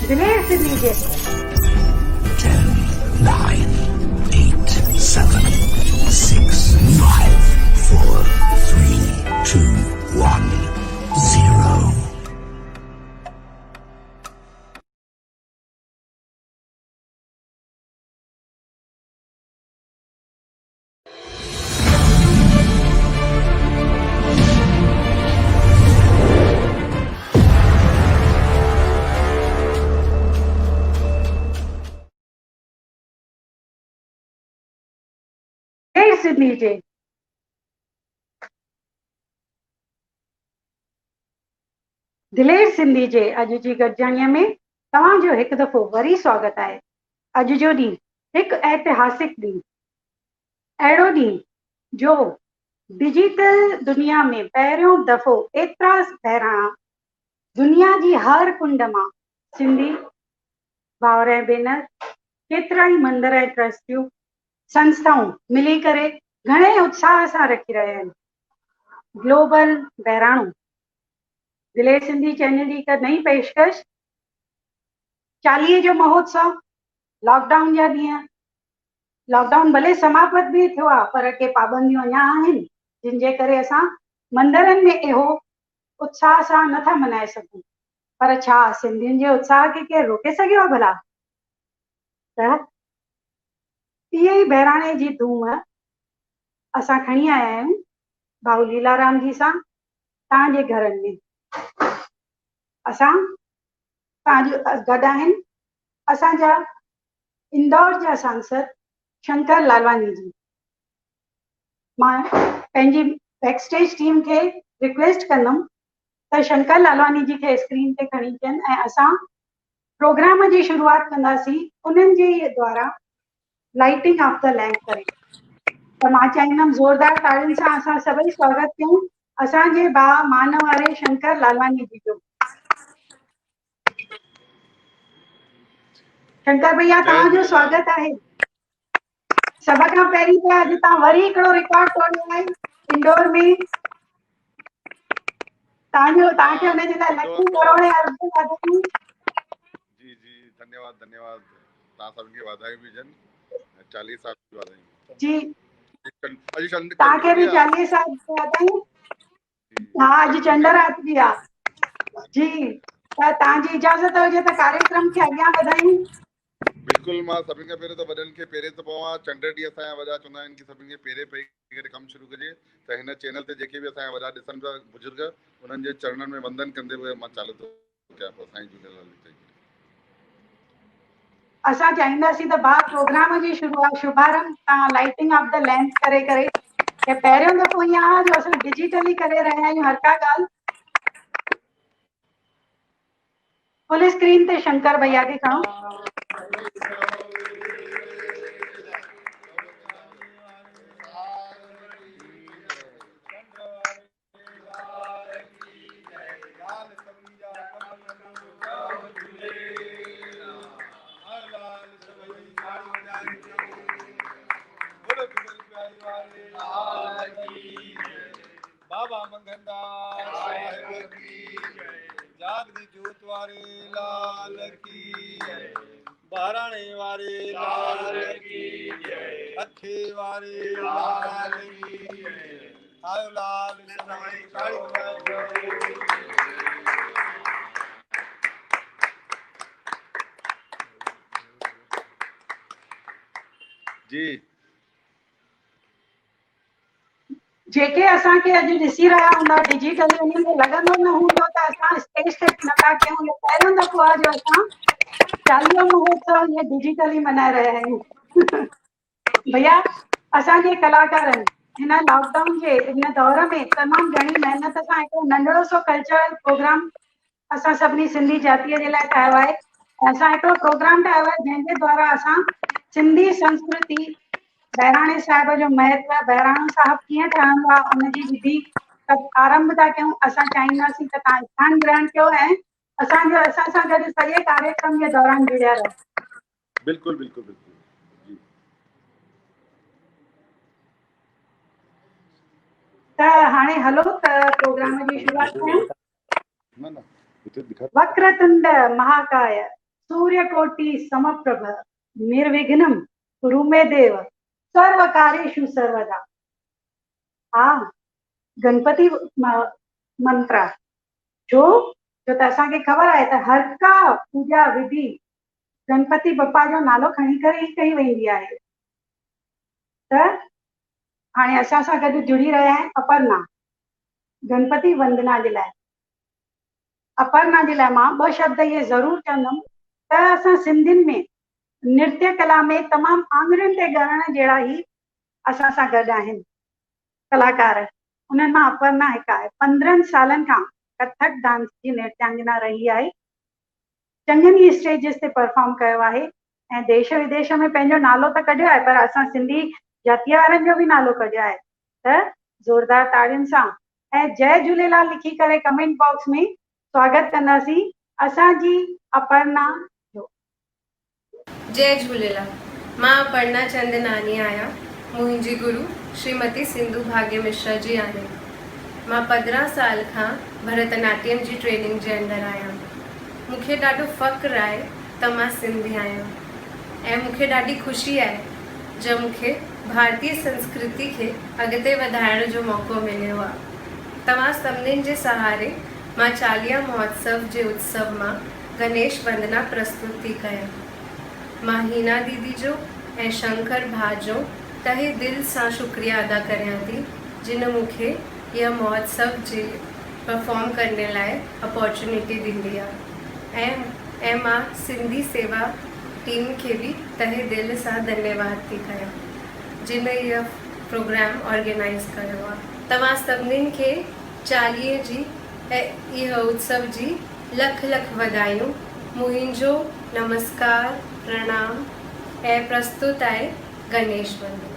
दिलेर सिंधी जे 10, 9, 8, 7, 6, 5, 4, 3, 2, 1, 0. दिलेर सिंधी जे दिलेर सिंधी जे अॼु जी गॾजाणीअ में तव्हांजो हिकु दफ़ो वरी स्वागत आहे। अॼु जो ॾींहुं हिकु ऐतिहासिक ॾींहुं, अहिड़ो ॾींहुं जो डिजिटल दुनिया में पहिरियों दफ़ो एतिरा बहिराणा दुनिया जी हर कुंड मां सिंधी भाउर ऐं भेनर, केतिरा ई मंदर ऐं ट्रस्टियूं संस्थाऊं मिली करे घणे उत्साह सां रखी रहिया आहिनि। ग्लोबल बहिराणो दिलेर सिंधी चैनल जी हिकु नई पेशकश, 40 जो महोत्सव, लॉकडाउन जा ॾींहं। लॉकडाउन भले समाप्त बि थियो आहे पर के पाबंदियूं अञा आहिनि जिन जे करे असां मंदरनि में इहो उत्साह सां नथा मल्हाए सघूं। पर छा सिंधियुनि जे उत्साह खे केरु रोके सघियो आहे भला? त इहे ई बहिराणे जी धूम असां खणी आया आहियूं भाऊ लीलाराम जी सां तव्हांजे घरनि में। असां तव्हांजो गॾु आहिनि असांजा इंदौर जा सांसद शंकर लालवानी जी। मां पंहिंजी बैकस्टेज टीम खे रिक्वेस्ट कंदमि त शंकर लालवानी जी खे स्क्रीन ते खणी अचनि ऐं असां प्रोग्राम जी शुरूआत कंदासीं उन्हनि जे द्वारा लाइटिंग ऑफ द लैंप करे। त मां चाहींदमि ज़ोरदार ताड़ियुनि सां असां सभई स्वागत कयूं असांजे भाउ मान वारे शंकर लालवानी जी जो। शंकर भैया तव्हांजो स्वागत आहे। सभ खां पहिरीं त अॼु तव्हां वरी हिकिड़ो रिकॉर्ड तोड़ियो आहे इंदौर में। तव्हांखे हुनजे लाइ लखूं करोड़ अर्ज़ु वाधायूं। जी जी धन्यवाद धन्यवाद। तव्हां सभिनी खे वाधायूं बि हुजनि। 40 साल जी वाधायूं जी अॼु तव्हांखे बि 40 साल जी वाधायूं। हा अॼु चंड रात बि आहे जी। त तव्हांजी इजाज़त हुजे त कार्यक्रम खे अॻियां वधायूं। बिल्कुलु। मां सभिनि खां पहिरियों त वॾनि खे पेरे थो पवां। चंड ॾींहुं असांजा वॾा चवंदा आहिनि कि सभिनि खे पेरे पई करे कमु शुरू कजे। त हिन चैनल ते जेके बि असांजा वॾा ॾिसनि था बुजुर्ग उन्हनि जे चरणनि में वंदन कंदे हुए मां चालू थो कयां पोइ साईं झूलेलाल जी। असां चाहींदासीं त भाउ प्रोग्राम जी शुभारंभ तव्हां लाइटिंग ऑफ द लैंप करे हे पहिरियों दफ़ो ईअं आहे जो असां डिजिटली करे रहिया आहियूं हर का ॻाल्हि। फुल स्क्रीन ते शंकर भैया खे खणो। बाबा मंगनदास साहिब की जागदी जोत वारे लाल की बहराणे वारे लाल की अखे वारे लाल की आयो लाल समय काली जी। जेके असांखे अॼु ॾिसी रहिया हूंदा डिजिटली उन्हनि खे लॻंदो न हूंदो त असां स्टेज ते नथा कयूं। इहो पहिरियों दफ़ो आहे जो असां 40 महोत्सव इहे डिजिटली मल्हाए रहिया आहियूं। भैया असांजे कलाकारनि हिन लॉकडाउन जे इन दौर में तमामु घणी महिनत सां हिकिड़ो नंढड़ो सो कल्चरल प्रोग्राम असां सभिनी सिंधी जातीअ जे लाइ ठाहियो आहे। असां हिकिड़ो प्रोग्राम ठाहियो आहे जंहिंजे द्वारा असां सिंधी संस्कृति बहिराणे साहिब जो महत्व बहिराणो साहिब कीअं ठहंदो आहे उनजी विधि आरंभ था कयूं। असां चाहींदासीं त तव्हां ध्यानु ग्रहण कयो ऐं असां सां गॾु सॼे कार्यक्रम जे दौरान जुड़िया रहो। बिल्कुलु बिल्कुलु बिल्कुलु जी। त हाणे हलो त प्रोग्राम जी शुरूआत कयूं। वक्रतुंड महाकाय सूर्यकोटि समप्रभ निर्विघ्नं कुरु मे देव सर्व कार्येषु सर्वदा। हाँ, गणपति मंत्र जो जो त असांखे ख़बर आहे त हर का पूजा विधि गणपति बप्पा जो नालो खणी करे ही कई वेंदी आहे। त हाणे असां सां गॾु जुड़ी रहिया आहिनि अपर्णा गणपति वंदना जे लाइ। अपर्णा जे लाइ मां ॿ शब्द इहे ज़रूरु चवंदमि त असां सिंधियुनि में नृत्य कला में तमामु आङुरियुनि ते ॻणण जहिड़ा ई असां सां गॾु आहिनि कलाकार। उन्हनि मां अपर्णा हिकु आहे। 15 सालनि खां कथक डांस जी नृत्यांगना रही आहे। चङनि ई स्टेजिस ते परफॉर्म कयो आहे ऐं देश विदेश में पंहिंजो नालो त कढियो आहे, पर असां सिंधी जातीअ वारनि जो बि नालो कढियो आहे। त ज़ोरदार ताड़ियुनि सां ऐं जय झूलेलाल लिखी करे कमेंट बॉक्स में स्वागत कंदासीं असांजी अपर्णा जो। जय झूलेलाल। मां अपर्णा चंदनानी आहियां। मुंहिंजी गुरु श्रीमती सिंधु भाग्य मिश्रा जी आहे। मां 15 साल खां भरतनाट्यम जी ट्रेनिंग जे अंदरि आहियां। मूंखे ॾाढो फ़ख्रु आहे त मां सिंधी आहियां ऐं मूंखे ॾाढी ख़ुशी आहे जब मूंखे भारतीय संस्कृति खे अॻिते वधाइण जो मौक़ो मिलियो आहे। तव्हां सभिनीनि जे सहारे मां चालीहा महोत्सव जे उत्सव मां गणेश वंदना प्रस्तुत थी कयां। मां हीना दीदी जो ऐं शंकर भा जो तहे दिल सां शुक्रिया अदा करियां थी जिन मूंखे इहा महोत्सव जे परफॉर्म करने लाइ अपॉर्चुनिटी ॾिनी आहे ऐं मां सिंधी सेवा टीम खे बि तहे दिल सां धन्यवाद थी कयां जिन इहा प्रोग्राम ऑर्गेनाइज़ कयो आहे। तव्हां सभिनीनि खे चालीहे जी ऐं इहा उत्सव जी लख लख वधायूं। मुंहिंजो नमस्कार प्रणाम ऐं प्रस्तुत आहे गणेश वंदना।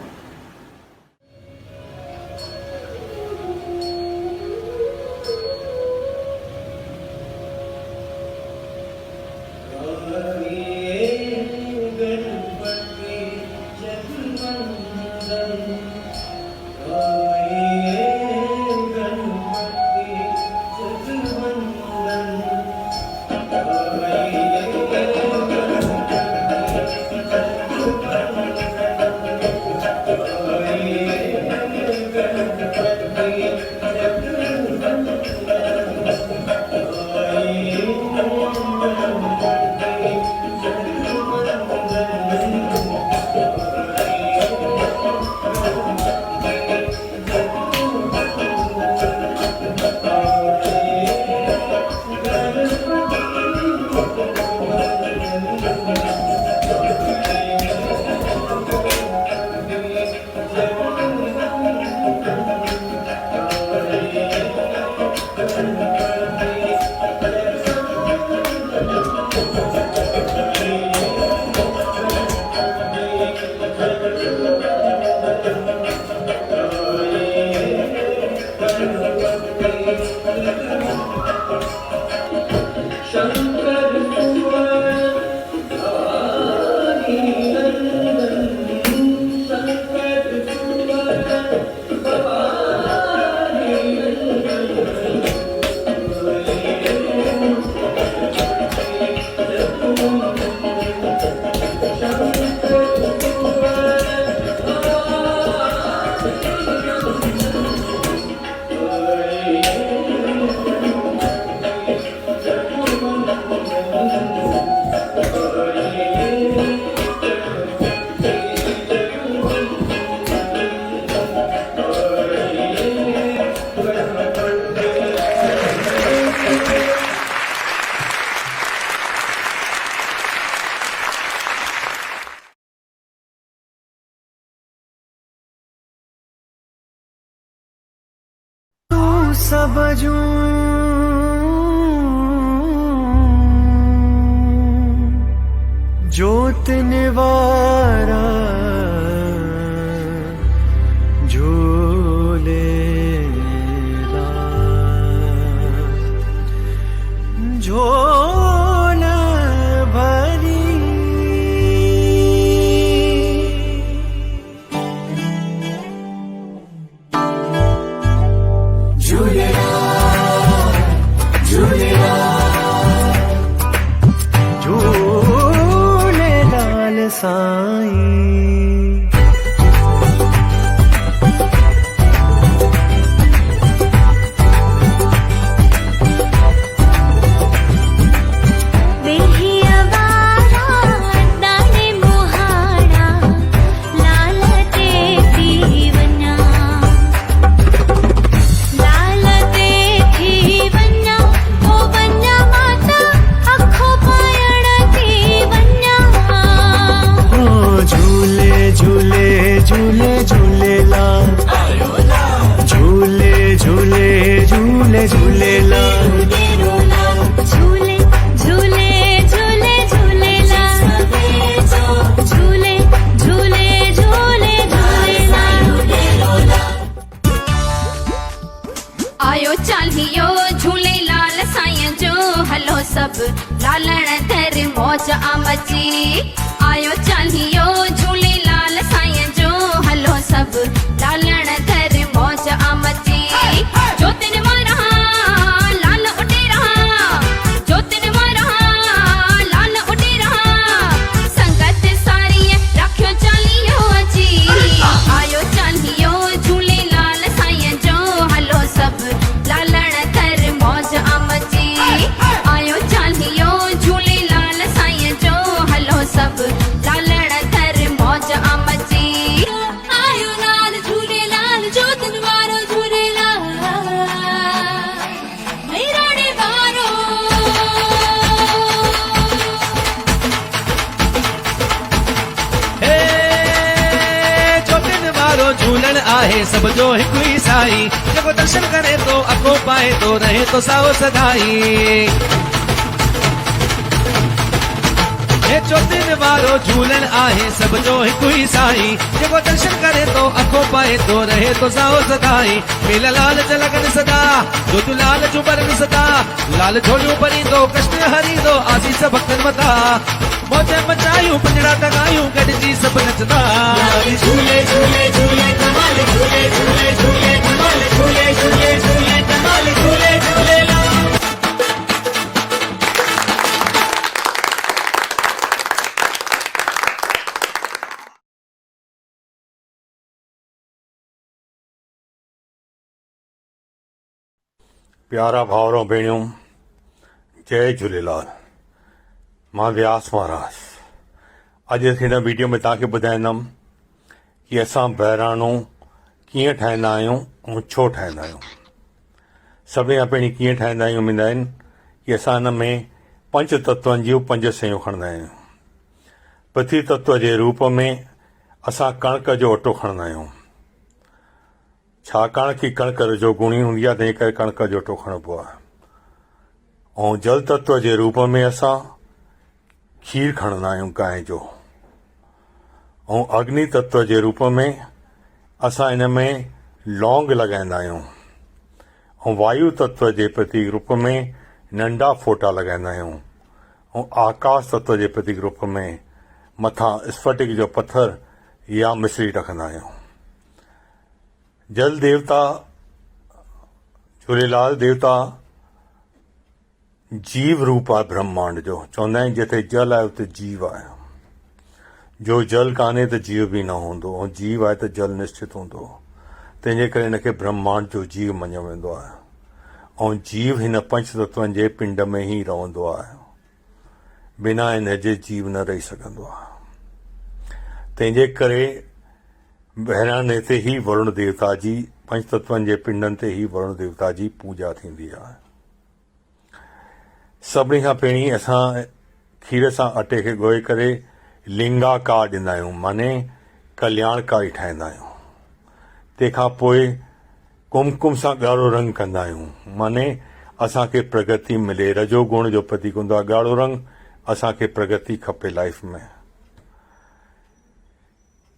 सबजू जोत निवारा झूले झोल भरी झूलेलाल झूलेलाल झूलेलाल झूले झूलेलाल झूले झूले झूले झूलेलाल झूले झूले झूले झूलेलाल आयो चालियो झूलेलाल साईं जो हलो सब लालण धर मौज आमची आयो चालियो झूलेलाल साईं जो हलो सब लालण धर मौज आमची ज्योतिन मारा लाल उडे रहा ज्योतिन मारा लाल उडे रहा संगत सारी राखियो चालियो अची आयो चालियो झूलेलाल साईं जो हलो सब लालण धर मौज आमची आयो चालियो झूलेलाल साईं जो हलो सब लालण धर मौज आमची आयो लाल झूलेलाल ज्योतिन वारो झूलेलाल मैराणे वारो हे ज्योतिन वारो झूलण आहे सब जो हिकु ई साई जेको दर्शन करे तो अको पाए तो रहे तो साओ सदाई हे ज्योतिन वारो झूलण आहे सब जो हिकु ई साई जेको दर्शन करे तो अको पाए तो रहे तो साओ सदाई मेल लाल जलगन सदा ज्योति लाल जुबरन सदा लाल झोलियूं भरींदो कृष्ण हरींदो आसीस भक्तन मथा मौज मचायूं पंजड़ा टगायूं गॾिजी सभु नचंदा झूले झूले झूले कमाल झूले झूले झूले कमाल झूले झूले झूले कमाल झूले झूलेलाल प्यारा भाउरो भेणियूं, जय झूलेलाल। मां व्यास महाराज। अॼु हिन वीडियो में तव्हांखे ॿुधाईंदुमि कि असां बहिराणो कीअं ठाहींदा आहियूं ऐं छो ठाहींदा आहियूं। सभिनी खां पहिरीं कीअं ठाहींदा आहियूं वेंदा आहिनि कि असां हिन में पंज तत्वनि जूं 5 शयूं खणंदा आहियूं। पृथ्वी तत्व जे रूप में असां कणिक जो अटो खणंदा आहियूं, छाकाणि कि कणिक रजोगुणी हूंदी आहे, तंहिं करे कणिक जो अटो खणबो आहे। ऐं जल तत्व जे रूप में असां खीर खणंदा आहियूं गांइ जो। ऐं अग्नि तत्व जे रूप में असां हिन में लौंग लॻाईंदा आहियूं। ऐं वायु तत्व जे प्रतीक रूप में नंढा फोटा लॻाईंदा आहियूं। ऐं आकाश तत्व जे प्रतीक रूप में मथां स्फटिक जो पत्थर या मिश्री रखंदा आहियूं। जल देवता झूलेलाल देवता जीव रूप आहे ब्रह्मांड जो। चवंदा आहिनि जिथे जल आहे उते जीव आहे। जो जल कान्हे त जीव बि न हूंदो, ऐं जीव आहे त जल निश्चित हूंदो। तंहिंजे करे हिनखे ब्रह्मांड जो जीव मञियो वेंदो आहे। ऐं जीव हिन पंच तत्वनि जे पिंड में ई रहंदो आहे, बिना हिन जे जीव न रही सघंदो आहे। तंहिंजे करे बहिराणे ते ई वरुण देवता जी, पंच तत्वनि जे पिंडनि ते ई वरुण देवता जी पूजा थींदी आहे। सभिनी खां पहिरीं असां खीर सां अटे खे ॻोहे करे लिंगाकार ॾींदा आहियूं, माने कल्याणकारी ठाहींदा आहियूं। तंहिंखां पोइ कुमकुम सां ॻाढ़ो रंग कंदा आहियूं, माने असांखे प्रगति मिले। रजोगुण जो प्रतीक हूंदो आहे ॻाढ़ो रंग, असांखे प्रगति खपे लाइफ में।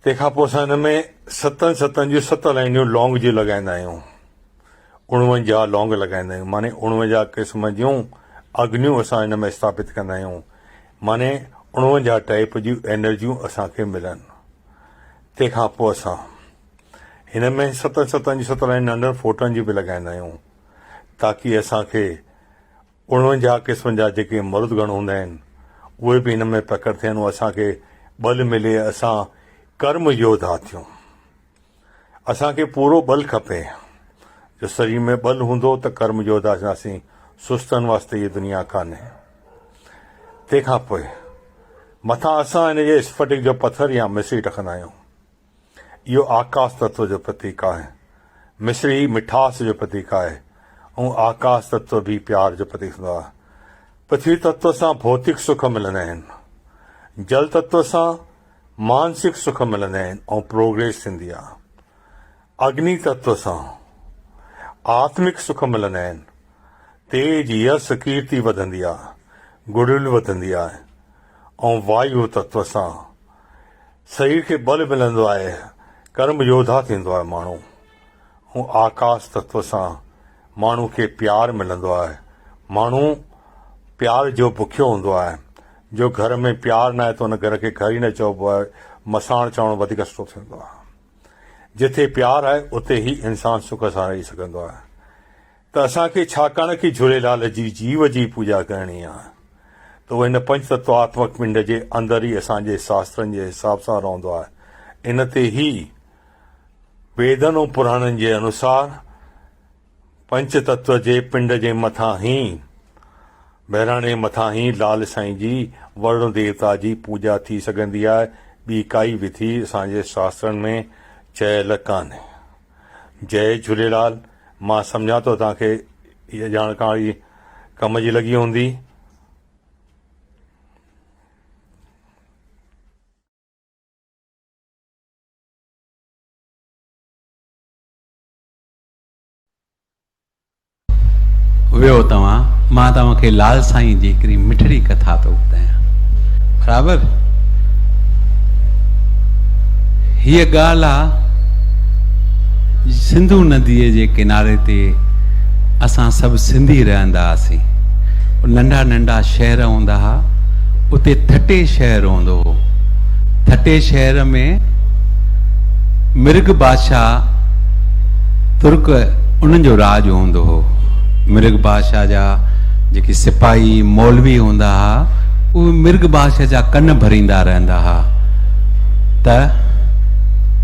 तंहिंखां पोइ असां हिन में 7 जूं 7 लाइनियूं लौंग जूं लॻाईंदा आहियूं। 49 लौंग लॻाईंदा आहियूं, माने 49 क़िस्म जूं अग्नियूं असां हिन में स्थापित कंदा आहियूं, माने 49 टाइप जूं एनर्जियूं असांखे मिलनि। तंहिंखां पोइ असां हिन में 7 जूं 7 लाइनियूं नंढनि फोटनि जूं बि लॻाईंदा आहियूं, ताकी असांखे 49 क़िस्म जा जेके मरुद गण हूंदा आहिनि उहे बि हिन में प्रकट थियनि, असांखे बल मिले, असां कर्म योद्धा थियूं। असांखे पूरो बल खपे। जो शरीर में बल हूंदो त कर्म योद्धा थींदासीं। सुस्तनि वास्ते इहा दुनिया कान्हे। तंहिंखां पोइ मथां असां हिन जे स्फटिक जो पत्थर या मिश्री रखंदा आहियूं। इहो आकाश तत्व जो प्रतीक आहे। मिश्री मिठास जो प्रतीक आहे ऐं आकाश तत्व बि प्यार जो प्रतीक हूंदो आहे। पृथ्वी तत्व सां भौतिक सुख मिलंदा आहिनि, जल तत्व सां मानसिक सुख मिलंदा आहिनि ऐं प्रोग्रेस थींदी आहे। अग्नि तत्व सां आत्मिक सुख मिलंदा आहिनि तेज यश कीर्ति वधंदी आहे, गुडविल वधंदी आहे ऐं वायु तत्व सां शरीर खे बल मिलंदो आहे, कर्म योद्धा थींदो आहे माण्हू। ऐं आकाश तत्व सां माण्हू खे प्यार मिलंदो आहे, माण्हू प्यार जो बुखियो हूंदो आहे। जो घर में प्यार न आहे त हुन घर खे घर ई न चइबो आहे, मसाण चवणु वधीक सुठो थींदो आहे। जिथे प्यार आहे उते ई इंसान सुख सां रही सघंदो आहे। त असांखे छाकाणि कि झूलेलाल जी जीव जी पूॼा करणी आहे त उहो हिन पंचतत्वात्मक पिंड जे अंदरि ई असांजे शास्त्रनि जे हिसाब सां रहंदो आहे। इन ते ई वेदनि ऐं पुराणनि जे अनुसार पंचतत्व जे पिंड जे मथां ई बहिराणे मथां ई लाल साईं जी वरुण देवता जी पूॼा थी सघंदी आहे। ॿी काई विधि असांजे शास्त्रनि में चयल कान्हे। जय झूलेलाल। मां सम्झां थो तव्हांखे इहा जानकारी कम जी लॻी हूंदी। वियो तव्हां, मां तव्हांखे लाल साईं जी हिकिड़ी मिठड़ी कथा थो ॿुधायां। बराबरि, हीअ ॻाल्हि आहे सिंधू नदीअ जे किनारे ते असां सभु सिंधी रहंदा हुआसीं। नंढा नंढा शहर हूंदा हुआ, उते थटे शहर हूंदो हो। थटे शहर में मिर्ग बादशाह तुर्क उन्हनि जो राज हूंदो हो। मिर्ग बादशाह जा जेके सिपाही मौलवी हूंदा हुआ उहे मिर्ग बादशाह जा कन भरींदा रहंदा हुआ। त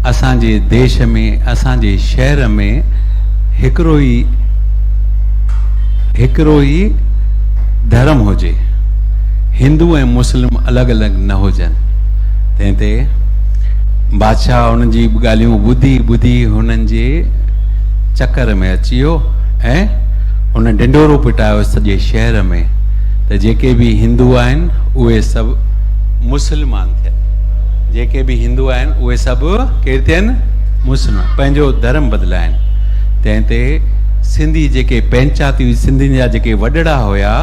असांजे देश में, असांजे शहर में हिकिड़ो ई धर्म हुजे, हिंदू ऐं मुस्लिम अलॻि अलॻि न हुजनि। तंहिं ते बादशाह हुननि जी ॻाल्हियूं ॿुधी ॿुधी हुननि जे चकर में अची वियो ऐं हुन ढिंडोरो पिटायो सॼे शहर में त जेके बि हिंदू आहिनि उहे सभु मुस्लमान थियनि, जेके बि हिंदू आहिनि उहे सभु केरु थियनि, मुस्लमान, पंहिंजो धर्म बदिलाइनि। तंहिं ते सिंधी जेके पंचायती सिंधियुनि जा जेके वॾड़ा हुया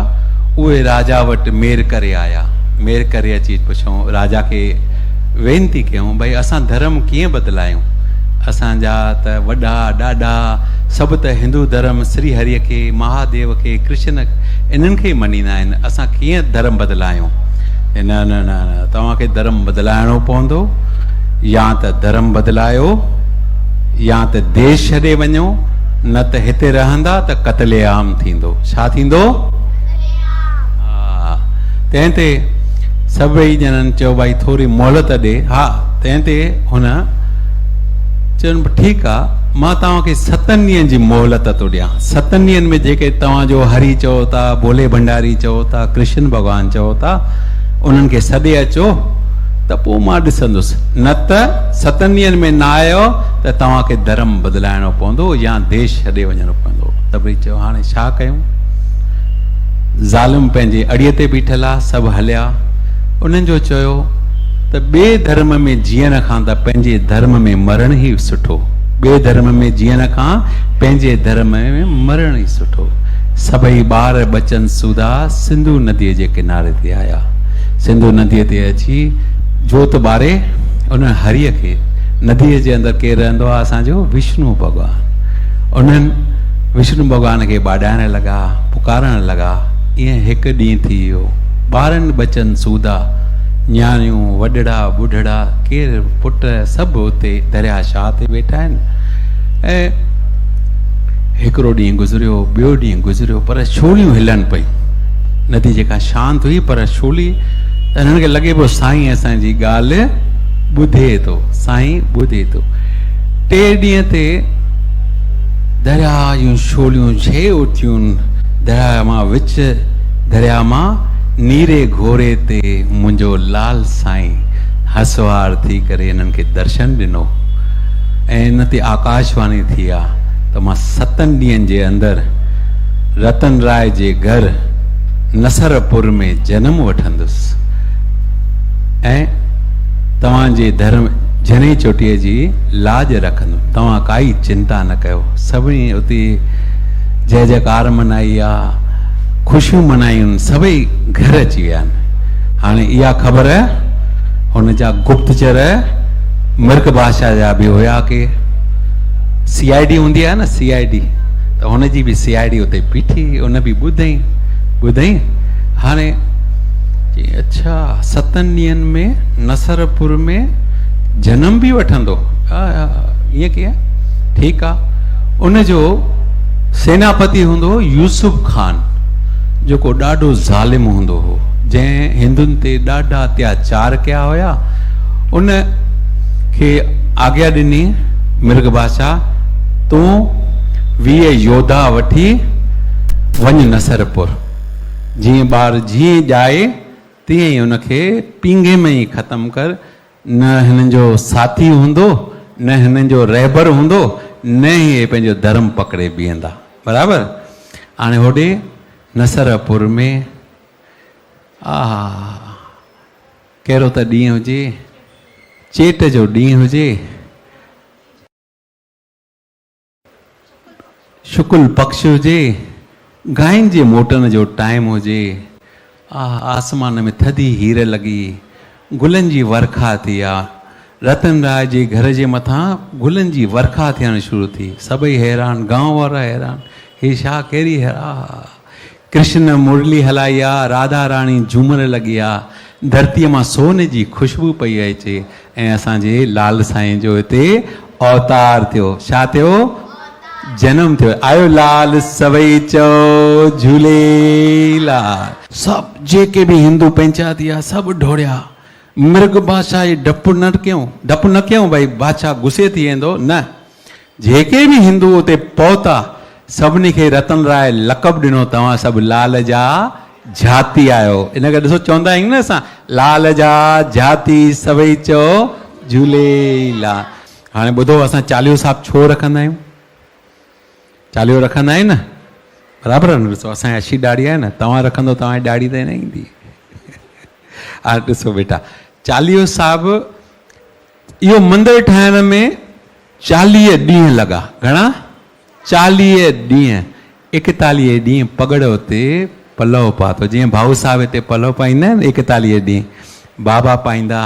उहे राजा वटि मेर करे आया। मेर करे अची पुछूं, राजा खे वेनती कयूं, भई असां धर्म कीअं बदिलायूं? असांजा त वॾा ॾाॾा सभु त हिंदू धर्म श्री हरिय खे, महादेव खे, कृष्ण इन्हनि खे मञींदा आहिनि, असां कीअं धर्म बदिलायूं? न न न न, तव्हांखे धर्म बदिलाइणो पवंदो। या त धर्म बदिलायो या त देश छॾे वञो, न त हिते रहंदा त क़त्ले आम थींदो। छा थींदो? हा। तंहिं ते सभई ॼणनि चयो भाई थोरी मोहलत ॾे। हा। तंहिं ते हुन चवनि ठीकु आहे, मां तव्हांखे 7 ॾींहंनि जी मोहलत थो ॾियां। 7 ॾींहंनि में जेके तव्हांजो हरि चओ था, भोले भंडारी चओ था, कृष्ण भॻवानु चओ था, उन्हनि खे सॾे अचो त पोइ मां ॾिसंदुसि। न त 7 ॾींहंनि में न आयो त तव्हांखे धर्म बदिलाइणो पवंदो या देश छॾे वञिणो पवंदो। त भई चयो हाणे छा कयूं? ज़ालिम पंहिंजे अड़ीअ ते बीठल आहे, सभु हलिया। उन्हनि जो चयो त ॿिए धर्म में जीअण खां त पंहिंजे धर्म में मरण ई सुठो। ॿिए धर्म में जीअण खां पंहिंजे धर्म में मरण ई सुठो। सभई ॿार बचन सूदा सिंधू नदीअ जे किनारे ते आया। सिंधू नदीअ ते अची जोत ॿारे उन हरीअ खे, नदीअ जे अंदरि केरु रहंदो आहे? असांजो विष्णु भॻवानु। उन्हनि विष्णु भॻवान खे ॿाॾाइण लॻा, पुकारण लॻा। ईअं हिकु ॾींहुं थी वियो। ॿारनि बचन सूदा, न्याणियूं, वॾड़ा, ॿुढड़ा, केरु पुट सभु उते दरिया शाह ते वेठा आहिनि। ऐं हिकिड़ो ॾींहुं गुज़रियो, ॿियो ॾींहुं गुज़रियो, पर छोलियूं हिलनि पयूं। नदी जेका शांति हुई पर छोली, त हिननि खे लॻे पियो साईं असांजी ॻाल्हि ॿुधे थो, साईं ॿुधे थो। 3 ॾींहं ते दरिया जूं छोलियूं छे उथियूं। दरिया मां विच दरिया मां नीरे घोड़े ते मुंहिंजो लाल साईं हसवार थी करे हिननि खे दर्शन ॾिनो। ऐं हिन ते आकाशवाणी थी आहे त मां 7 ॾींहंनि जे अंदरि रतन राय जे घर नसरपुर में जनमु वठंदुसि ऐं तव्हांजे धर्म जने चोटीअ जी लाज रखंदुमि। तव्हां काई चिंता न कयो। सभिनी उते जय जयकार मनाई आहे। ख़ुशियूं मनायूं, सभई घर अची विया आहिनि। हाणे इहा ख़बर हुन जा गुप्तचर मिर्ग बादशाह जा बि हुया के CID हूंदी आहे न, CID, त हुनजी बि CID उते बीठी, हुन बि ॿुधई। हाणे अच्छा 7 ॾींहंनि में नसरपुर में जनम बि वठंदो, ईअं कीअं? ठीकु आहे। उनजो सेनापति हूंदो यूसुफ खान, जेको ॾाढो ज़ालिम हूंदो हो, जंहिं हिंदुनि ते ॾाढा अत्याचार कया हुया। उन खे आज्ञा ॾिनी मिर्ग बादशाह, तूं 20 योद्धा वठी वञ नसरपुर, जीअं ॿार जीअं ॼाए तीअं ई उनखे पींघे में ई ख़तमु कर। न हिननि जो साथी हूंदो, न हिननि जो रहबर हूंदो, न ई पंहिंजो धर्म पकड़े बीहंदा। बराबरि। हाणे होॾे नसरपुर में कहिड़ो त ॾींहुं हुजे, चेट जो ॾींहुं हुजे, शुक्ल पक्ष हुजे, गांयुनि जे मोटण जो टाइम हुजे, आसमान में थधी हीर लॻी, गुलनि जी वर्खा थी आहे, रतन राय जे घर जे मथां गुलनि जी वर्खा थियणु शुरू थी। सभई हैरान, गांव वारा हैरान, हे छा कहिड़ी कृष्ण मुरली हलाई आहे, राधा राणी झूमर लॻी आहे, धरतीअ मां सोन जी खुशबू पई अचे, ऐं असांजे लाल साईं जो हिते अवतार थियो। छा थियो? जनम थियो। आयो लाल सभई चओ झूलेलाल। सभु जेके बि हिंदू पंचायत या सभु ढोड़िया। मिर्ग बादशाह जी डपु न कयूं भई बादशाह गुस्से थी वेंदो, न, जेके बि हिंदू उते पहुता सभिनी खे रतन राय लक़ब ॾिनो, तव्हां सभु लाल जा जाती आहियो। इन करे ॾिसो चवंदा आहियूं न असां, लाल जा जाती सभई चओ झूलेलाल। हाणे ॿुधो, असां चालीहो साहिबु छो रखंदा आहियूं? चालीहो रखंदा आहियूं न, बराबरि आहे न? ॾिसो असांजी अछी ॾाढ़ी आहे न, तव्हां रखंदो तव्हांजी ॾाढ़ी त न ईंदी। हाणे ॾिसो बेटा, चालीहो साहिबु इहो मंदरु ठाहिण में 40 ॾींहं लॻा। घणा? 40 ॾींहं। 41 ॾींहं पगड़ ते पलव पातो, जीअं भाऊ साहिब हिते पलव पाईंदा आहिनि 41 ॾींहं, बाबा पाईंदा,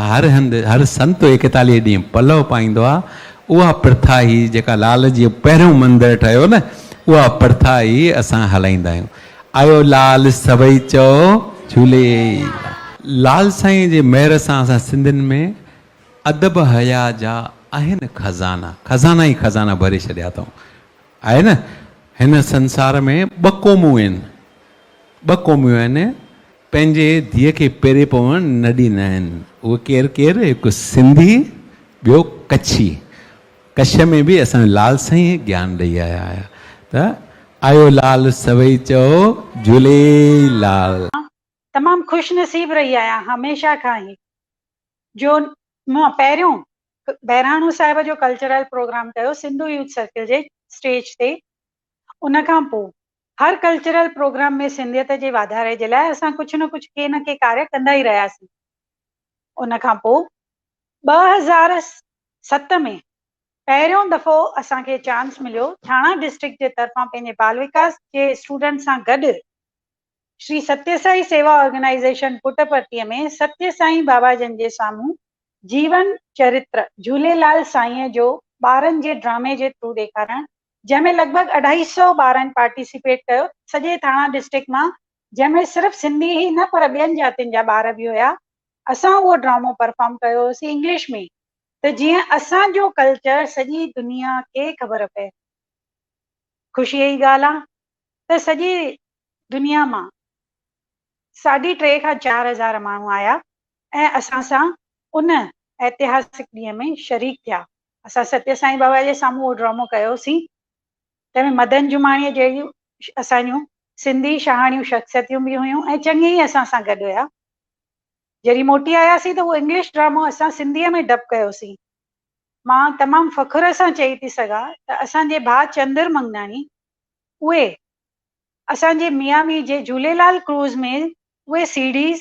हर संत 41 ॾींहं पलव पाईंदो आहे। उहा प्रथा ई जेका लाल जी पहिरियों मंदरु ठहियो न, उहा प्रथा ई असां हलाईंदा आहियूं। आयो लाल सभई चओ झूलेलाल। लाल साईं जे महिर सां असां सिंधियुनि में अदब हया जा आहिनि खज़ाना, खज़ाना ई खज़ाना भरे छॾिया अथऊं। आहे न, हिन संसार में 2 क़ौमूं आहिनि, 2 क़ौमियूं आहिनि पंहिंजे धीअ खे पेरे पवण न ॾींदा आहिनि। उहे केरु? हिकु सिंधी, ॿियो कच्छी। कच्छ में बि असां लाल साईं ज्ञान ॾेई आया आहियां। त आयो लाल सभई चओ झूलेलाल। तमामु ख़ुशि नसीब रही आहियां हमेशह खां ई, जो मां पहिरियों बहिराणो साहिब जो कल्चरल प्रोग्राम कयो सिंधु यूथ सर्किल जे स्टेज ते। उन खां पोइ हर कल्चरल प्रोग्राम में सिंधियत जे वाधारे जे लाइ असां कुझु न कुझु के न के कार्य कंदा ई रहियासीं। उन खां पोइ 2007 में पहिरियों दफ़ो असांखे चांस मिलियो थाणा डिस्ट्रिक्ट जे तरफ़ां पंहिंजे बाल विकास जे स्टूडेंट सां गॾु श्री सत्य साई सेवा ऑर्गेनाइजेशन पुटपर्तीअ में सत्य साई बाबा जन जे साम्हूं जीवन चरित्र झूलेलाल साईं जो ॿारनि जे ड्रामे जे थ्रू ॾेखारण, जंहिंमें लॻभॻि 250 ॿारनि पार्टिसिपेट कयो सॼे थाणा डिस्ट्रिक्ट मां, जंहिंमें सिर्फ़ु सिंधी ई न पर ॿियनि जातियुनि जा ॿार बि हुया। असां उहो ड्रामो परफॉर्म कयोसीं इंग्लिश में, त जीअं असांजो कल्चर सॼी दुनिया खे ख़बर पए। ख़ुशीअ जी ॻाल्हि आहे त सॼी दुनिया मां 3.5 खां 4 हज़ार माण्हू आया ऐं असां सां उन ऐतिहासिक ॾींहं में शरीक थिया। असां सत्य साईं बाबा जे साम्हूं उहो ड्रामो कयोसीं। तंहिंमें मदन जुमाणीअ जहिड़ियूं असांजूं सिंधी शहाणियूं शख़्सियतूं बि हुयूं ऐं चङी ई असां सां गॾु हुया। जॾहिं मोटी आयासीं त उहो इंग्लिश ड्रामो असां सिंधीअ में डब कयोसीं। मां तमामु फ़ख़ुर सां चई थी सघां त असांजे भाउ चंद्र मंगनानी उहे असांजे मियामी जे झूलेलाल क्रूज़ में उहे सीडीज़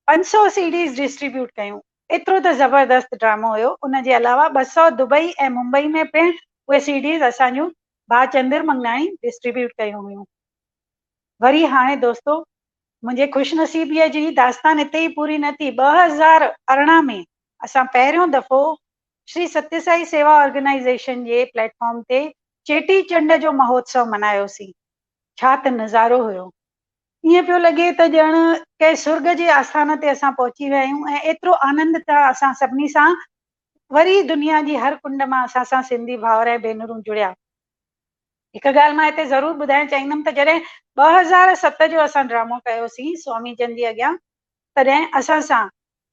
500 सीडीज़ डिस्ट्रीब्यूट कयूं। एतिरो त ज़बरदस्त ड्रामो हुयो। उन जे अलावा 200 दुबई ऐं मुंबई में पिणु उहे सीडीज़ असांजूं भाउ चंद्र मंगनानी डिस्ट्रीब्यूट कयूं हुयूं। वरी हाणे दोस्तो मुंहिंजे ख़ुशनसीबीअ जी दास्तान हिते ई पूरी न थी। 2018 में असां पहिरियों दफ़ो श्री सत्यसाई सेवा ऑर्गेनाइज़ेशन जे प्लेटफॉर्म ते चेटी चंड जो महोत्सव मनायोसीं। छा त नज़ारो हुयो, ईअं पियो लॻे त ॼण कंहिं सुर्ग जे आस्थान ते असां पहुची विया आहियूं ऐं एतिरो आनंद था असां सभिनी सां वरी दुनिया जी हर कुंड मां असां सां सिंधी भाउर ऐं भेनरूं जुड़िया। हिकु ॻाल्हि मां हिते ज़रूरु ॿुधाइणु चाहींदमि त जॾहिं 2007 जो असां ड्रामो कयोसीं स्वामी जन जे अॻियां, तॾहिं असां सां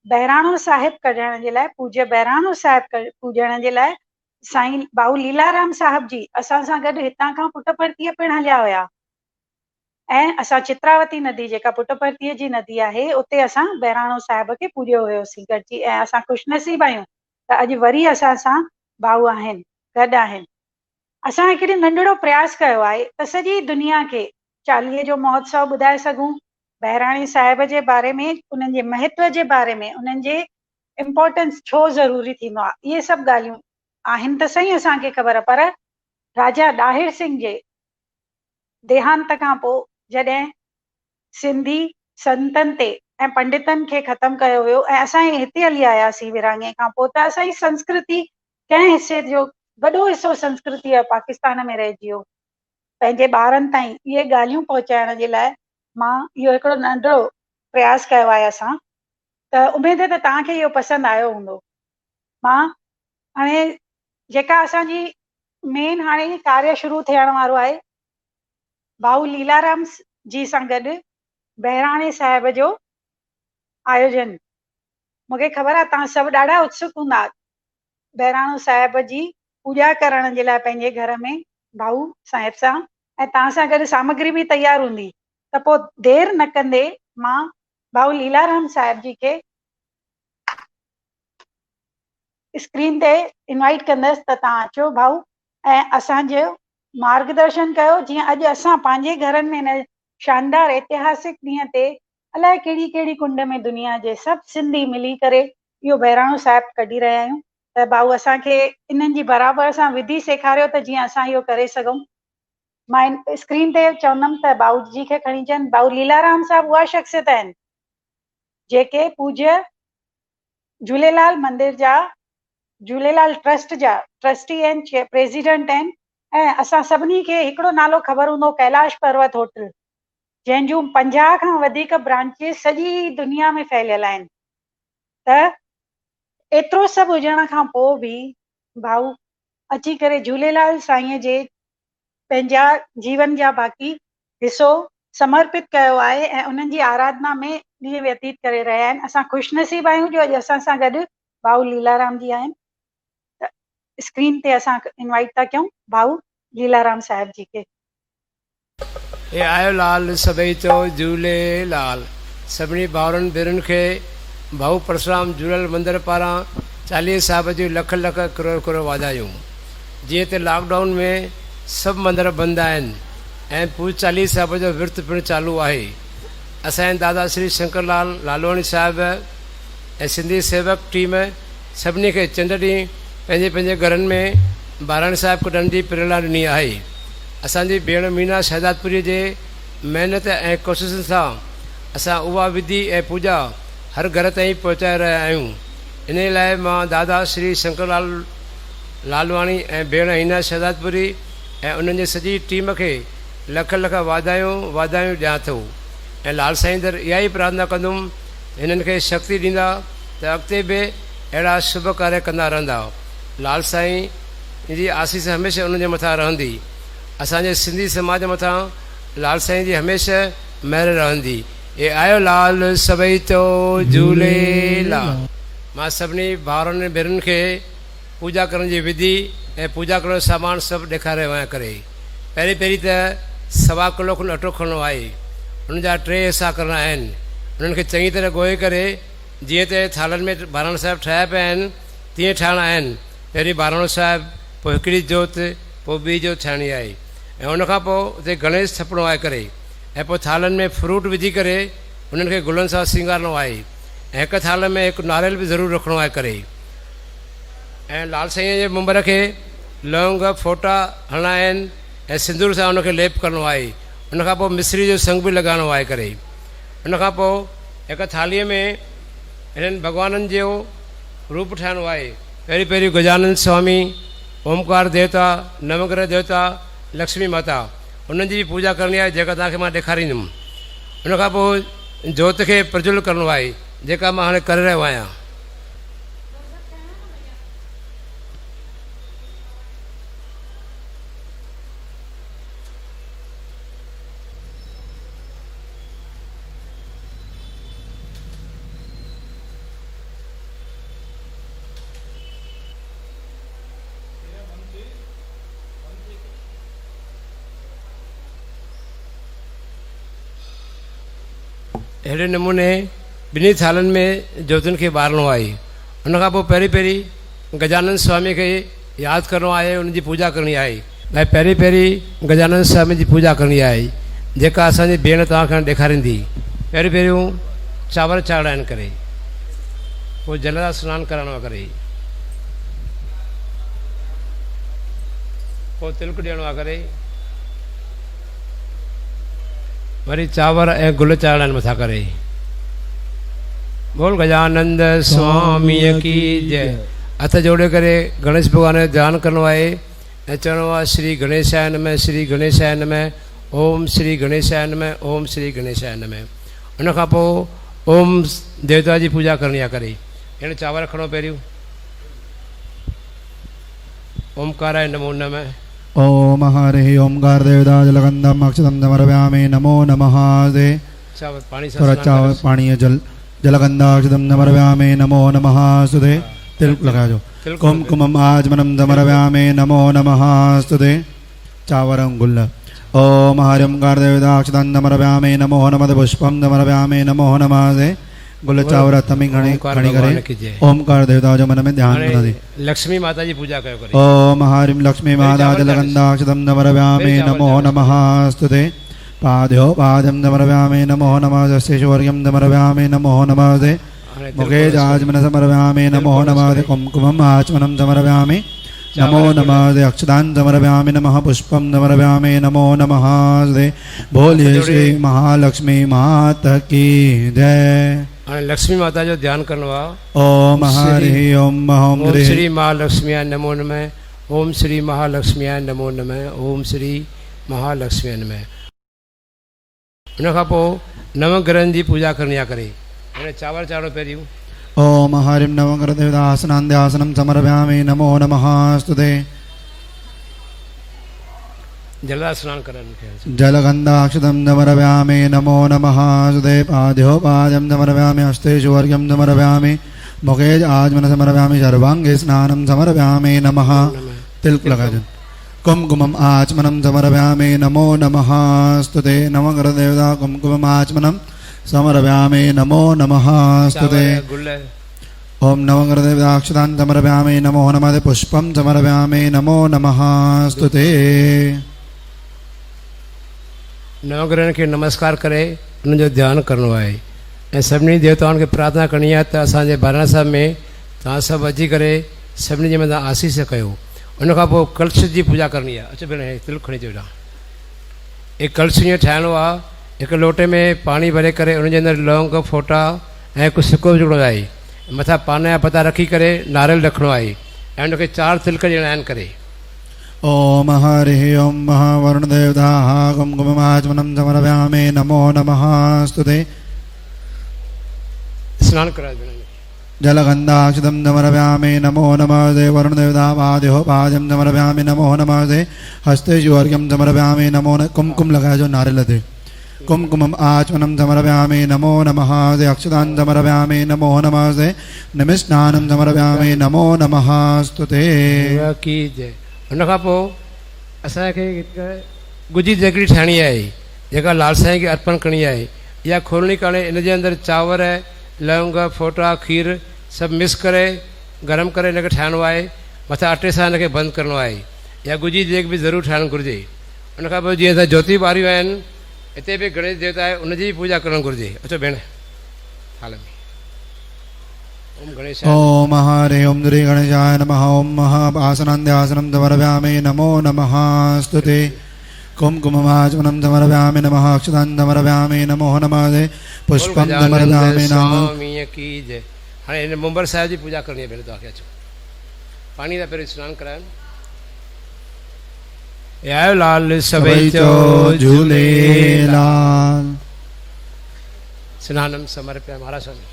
बहिराणो साहिब कढण जे लाइ, पूज्य बहिराणो साहिब पूॼण जे लाइ साईं भाऊ लीलाराम साहिब जी असां सां गॾु हितां खां पुटपर्तीअ पिणु हलिया हुया ऐं असां चित्रावती नदी जेका पुटपर्तीअ जी नदी आहे उते असां बहिराणो साहिब खे पूॼियो हुयोसीं गॾिजी। ऐं असां ख़ुशनसीब आहियूं त अॼु वरी असां सां भाऊ आहिनि, गॾु आहिनि। असां हिकिड़ी नंढड़ो प्रयास कयो आहे त सॼी दुनिया खे चालीहे जो महोत्सव ॿुधाए सघूं, बहिराणे साहिब जे बारे में, उन्हनि जे महत्व जे बारे में, उन्हनि जे इम्पोर्टेंस छो ज़रूरी थींदो आहे, इहे सभु ॻाल्हियूं आहिनि त सही असांखे ख़बर, पर राजा ॾाहिर सिंह जे देहांत खां पोइ जॾहिं सिंधी संतनि ते ऐं पंडितनि खे ख़तमु कयो वियो ऐं असां हिते हली आयासीं विरहाङे खां पोइ, त असांजी संस्कृति कंहिं हिसे जो वॾो हिसो संस्कृति पाकिस्तान में रहिजी वियो। पंहिंजे ॿारनि ताईं इहे ॻाल्हियूं पहुचाइण जे लाइ मां इहो हिकिड़ो नंढिड़ो प्रयास कयो आहे असां, त उमेद है त तव्हांखे इहो पसंदि आयो हूंदो। मां हाणे जेका असांजी मेन हाणे कार्य शुरू थियण वारो आहे, भाऊ लीलाराम जी सां गॾु बहिराणे साहिब जो आयोजन। मूंखे ख़बर आहे तव्हां सभु ॾाढा उत्सुक हूंदा बहिराणो साहिब जी पूॼा करण जे लाइ पंहिंजे घर में भाऊ साहिब सां, ऐं तव्हां सां गॾु सामग्री बि तयारु हूंदी। त पोइ देरि न कंदे मां भाऊ लीलाराम साहिब जी खे स्क्रीन ते इनवाइट कंदसि त तव्हां अचो भाऊ ऐं असांजो मार्गदर्शन कयो, जीअं अॼु असां पंहिंजे घरनि में हिन शानदार ऐतिहासिक ॾींहं ते अलाए कहिड़ी कहिड़ी कुंड में दुनिया जे सभु सिंधी मिली करे इहो बहिराणो साहिब कढी रहिया आहियूं। त भाऊ असांखे इन्हनि जी बराबरि सां विधि सेखारियो त जीअं असां इहो करे सघूं। मां स्क्रीन ते चवंदमि त भाऊ जी खे खणी अचनि। भाऊ लीलाराम साहिब उहा शख़्सियत आहिनि जेके पूज्य झूलेलाल मंदिर जा, झूलेलाल ट्रस्ट जा ट्रस्टी आहिनि, प्रेसिडेंट आहिनि। ऐं असां सभिनी खे हिकिड़ो नालो ख़बर हूंदो, कैलाश पर्वत होटल, जंहिंजूं 50 खां वधीक ब्रांचिस सॼी दुनिया में फैलियल आहिनि। त एतिरो सभु हुजण खां पोइ बि भाऊ अची करे झूलेलाल साईं जे पंहिंजा जीवन जा बाक़ी हिसो समर्पित कयो आहे ऐं उन्हनि जी आराधना में ॾींहं व्यतीत करे रहिया आहिनि। असां ख़ुशनसीब आहियूं जो अॼु असां सां गॾु भाऊ लीलाराम जी आहिनि। त स्क्रीन ते असां इनवाइट था कयूं भाऊ लीलाराम साहिब जी खे। हे आयो लाल सभई चओ झूलेलाल। सभिनी भाउरनि भेनरुनि खे भाऊ परशुराम झूलेलाल मंदर पारां चालीहे साहिब जी लख लख करोड़ करोड़ वाधायूं। जीअं त लॉकडाउन में सभु मंदर बंदि आहिनि ऐं पूज चालीहे साहिब जो विर्त पिणु चालू आहे। असांजे दादा श्री शंकरलाल लालवाणी साहिब ऐं सिंधी सेवक टीम सभिनी खे चंड ॾींहुं पंहिंजे पंहिंजे घरनि में बहिराणे साहिब कढण जी प्रेरणा ॾिनी आहे। असांजी भेण मीना शहदादपुरी जे महिनत ऐं कोशिशुनि सां असां उहा विधि ऐं पूॼा हर घर ताईं पहुचाए रहिया आहियूं। इन लाइ मां दादा श्री शंकरलाल लालवाणी ऐं भेण हीना शहदादपुरी ऐं उन्हनि जी सॼी टीम खे लख लख वाधायूं ॾियां थो। ऐं लाल साईं दर इहा ई प्रार्थना कंदुमि हिननि खे शक्ति ॾींदा त अॻिते बि अहिड़ा शुभ कार्य कंदा रहंदा। लाल साईं जी आसीस हमेशह उन्हनि जे मथां रहंदी। असांजे सिंधी समाज मथां लाल साईं जी हमेशह महिर रहंदी। हे आयो लाल सभई चओ झूलेलाल। मां सभिनी भाउरनि भेनरुनि खे पूॼा करण जी विधि ऐं पूॼा करण जो सामान सभु ॾेखारे वञा करे। पहिरीं त 1.25 किलो खनि अटो खणणो आहे। उन जा 3 हिसा करणा आहिनि। उन्हनि खे चङी तरह ॻोहे करे जीअं त थालनि में बहिराणो साहिब ठाहिया पिया आहिनि तीअं ठाहिणा आहिनि। पहिरीं बहिराणो साहिब, पोइ हिकिड़ी जोत, पोइ ॿी जोत ठाहिणी आहे ऐं उनखां पोइ उते गणेश थपणो आहे करे ऐं पोइ थालनि में फ्रूट विझी करे उन्हनि खे गुलनि सां सींगारणो आहे ऐं हिकु थाल में हिकु नारियल बि ज़रूरु रखिणो आहे करे। ऐं लाल साईं जे मुंबर खे लौंग फोटा हणणा आहिनि ऐं सिंदूर सां उनखे लेप करिणो आहे। उनखां पोइ मिस्री जो संग बि लॻाइणो आहे करे। उनखां पोइ हिकु थालीअ में हिननि भॻवाननि जो रूप ठाहिणो आहे। पहिरीं पहिरीं गजानंद स्वामी, ओमकार देवता, नवग्रह देवता, लक्ष्मी माता, उन्हनि जी पूजा करणी आहे जेका तव्हांखे मां ॾेखारींदुमि। उनखां पोइ जोत खे प्रज्वल करिणो आहे जेका मां हाणे करे रहियो आहियां। अहिड़े नमूने ॿिन्ही थालनि में ज्योतियुनि खे ॿारणो आहे। उनखां पोइ पहिरीं पहिरीं गजानंद स्वामी खे यादि करिणो आहे, उनजी पूजा करणी आहे। ऐं पहिरीं पहिरीं गजानंद स्वामी जी पूजा करणी आहे जेका असांजी भेण तव्हांखे ॾेखारींदी। पहिरीं पहिरियों चांवर चाढ़िया आहिनि करे, पोइ जल सां सनानु कराइणो आहे करे, पोइ तिलक ॾियणो आहे करे, वरी चांवर ऐं गुल चाढ़िया आहिनि मथां करे। बोल गजानंद स्वामीअ की जय। हथ जोड़े करे गणेश भॻवान जो ध्यानु करिणो आहे ऐं चवणो आहे श्री गणेशाय नमः, श्री गणेशाय नमः, ओम श्री गणेशाय नमः, ओम श्री गणेशाय नमः। उनखां पोइ ओम देवता जी पूजा करणी आहे करे। हिन चांवर खणो पहिरियों, ओमकाराय नमो नमः। ओम हरि ओमकार देवता जलगंधम अक्षतम समर्पयामि नमो नमः दे। चावल पानी से थोड़ा चावल पानी जल जलगंधाक्षतम समर्पयामि नमो नमः सुदे। तिलक लगा जो कुमकुमम आचमनम समर्पयामि नमो नमः सुदे। चावरं गुल्ल। ओम हरि ओमकार देवता अक्षतम समर्पयामि नमो नमः पुष्पम समर्पयामि नमो नमः दे। गुल चावर तमी घणी घणी करे ओमकार देवता जो मन में ध्यान बना दे। लक्ष्मी माता जी पूजा कयो करे। ओम हरिम लक्ष्मी माता जलगंधाक्षतम समर्पयामि नमो नमः स्तुते। पाद्यो पाद्यं समर्पयामि नमो नमः दस्येश्वर्यं समर्पयामि नमो नमः दे। मुखे आचमन समर्पयामि नमो नमः दे। कुमकुमम् आचमनं समर्पयामि नमो नमः दे। अक्षतान् समर्पयामि नमः पुष्पं समर्पयामि नमो नमः दे। बोलिए श्री महालक्ष्मी माता की जय। लक्ष्मी माता जो ध्यान करिणो आहे। ओम हरि ओम ओम श्री महालक्ष्मीयाय नमो नमः, ओम श्री महालक्ष्मीयाय नमो नमः, ओम श्री महालक्ष्मीयाय नमः। उनखां पोइ नवग्रहनि जी पूजा करणी आहे करे। हाणे चांवर चाढ़ो पहिरियों। ओम हरिम नवग्रह देवता आसनान्यासनं समर्पयामि नमो नमः स्तुते। जल स्नान कराइणु। जलगन्धाक्षतं समर्पयामि नमो नमः स्तुते। पाद्यो पाद्यं समर्पयामि हस्तेषु अर्घ्यं समर्पयामि मुखे आचमन समर्पयामि सर्वाङ्गे स्नानं समर्पयामि नमः। तिलक लगाजन। कुमकुमम् आचमनं समर्पयामि नमो नमः स्तुते। नवग्रह देवता कुमकुमम् आचमनं समर्पयामि नमो नमः स्तुते। ओम नवग्रह देवता अक्षतान् समर्पयामि नमो नमः। पुष्पं समर्पयामि नमो नमः स्तुते। नवग्रहनि खे नमस्कार करे उन्हनि जो ध्यानु करिणो आहे ऐं सभिनी देवताउनि खे प्रार्थना करणी आहे त असांजे बाराणा साहिब में तव्हां सभु अची करे सभिनी जे मथां आसीस कयो। उनखां पोइ कलश जी पूजा करणी आहे। अचो भेण तिलक खणी अचो वेठा। एक कलश ईअं ठाहिणो आहे, हिकु लोटे में पाणी भरे करे उनजे अंदरि लौंग फोटा ऐं कुझु सुको विझणो आहे। मथां पान जा पता रखी करे नारियल रखिणो आहे ऐं उनखे 4 तिलक ॾियणा आहिनि करे। ओम हरि ओम वरुण देवता कुमकुममाचमनं समर्पयामि नमो नमः स्तुते। स्नान करायो। जलगन्धाक्षतं समर्पयामि नमो नमः दे। वरुण देवता पाद्यो पाद्यं समर्पयामि नमो नमः दे। हस्तेषु अर्घ्यं समर्पयामि नमो नमः। कुमकुम लगायो जो नारियल दे। कुमकुमम् आचमनं समर्पयामि नमो नमः दे। अक्षतान् समर्पयामि नमो नमः दे। निमिस्नानं समर्पयामि नमो नमः स्तुते। उनखां पोइ असांखे गुजी देगिड़ी ठाहिणी आहे जेका लाल साईं खे अर्पण करणी आहे। इहा खोलणी करणु इनजे अंदरि चांवर लौंग फोटा खीर सभु मिक्स करे गरम करे हिनखे ठाहिणो आहे। मथां अटे सां हिनखे बंदि करिणो आहे। इहा गुजी देग बि ज़रूरु ठाहिणु घुरिजे। उनखां पोइ जीअं असां ज्योति ॿारियूं आहिनि हिते बि गणेश देवता आहे उनजी बि पूजा करणु घुरिजे। अचो भेण हाल में। ओम हरि ओम श्री गणेशाय नमः। ओम आसनान्यासनं समर्पयामि नमो नमः स्तुते। कुमकुममाचमनं समर्पयामि नमः अक्षतां समर्पयामि नमो नमः पुष्पं समर्पयामि नमः स्वामी की जय। हाँ इन मुंबर साहिब जी पूजा करनी है पहले तो आके अचो पानी का पहले स्नान कराएं। आयो लाल सभई चो झूलेलाल स्नानम समर्पया महाराज स्वामी।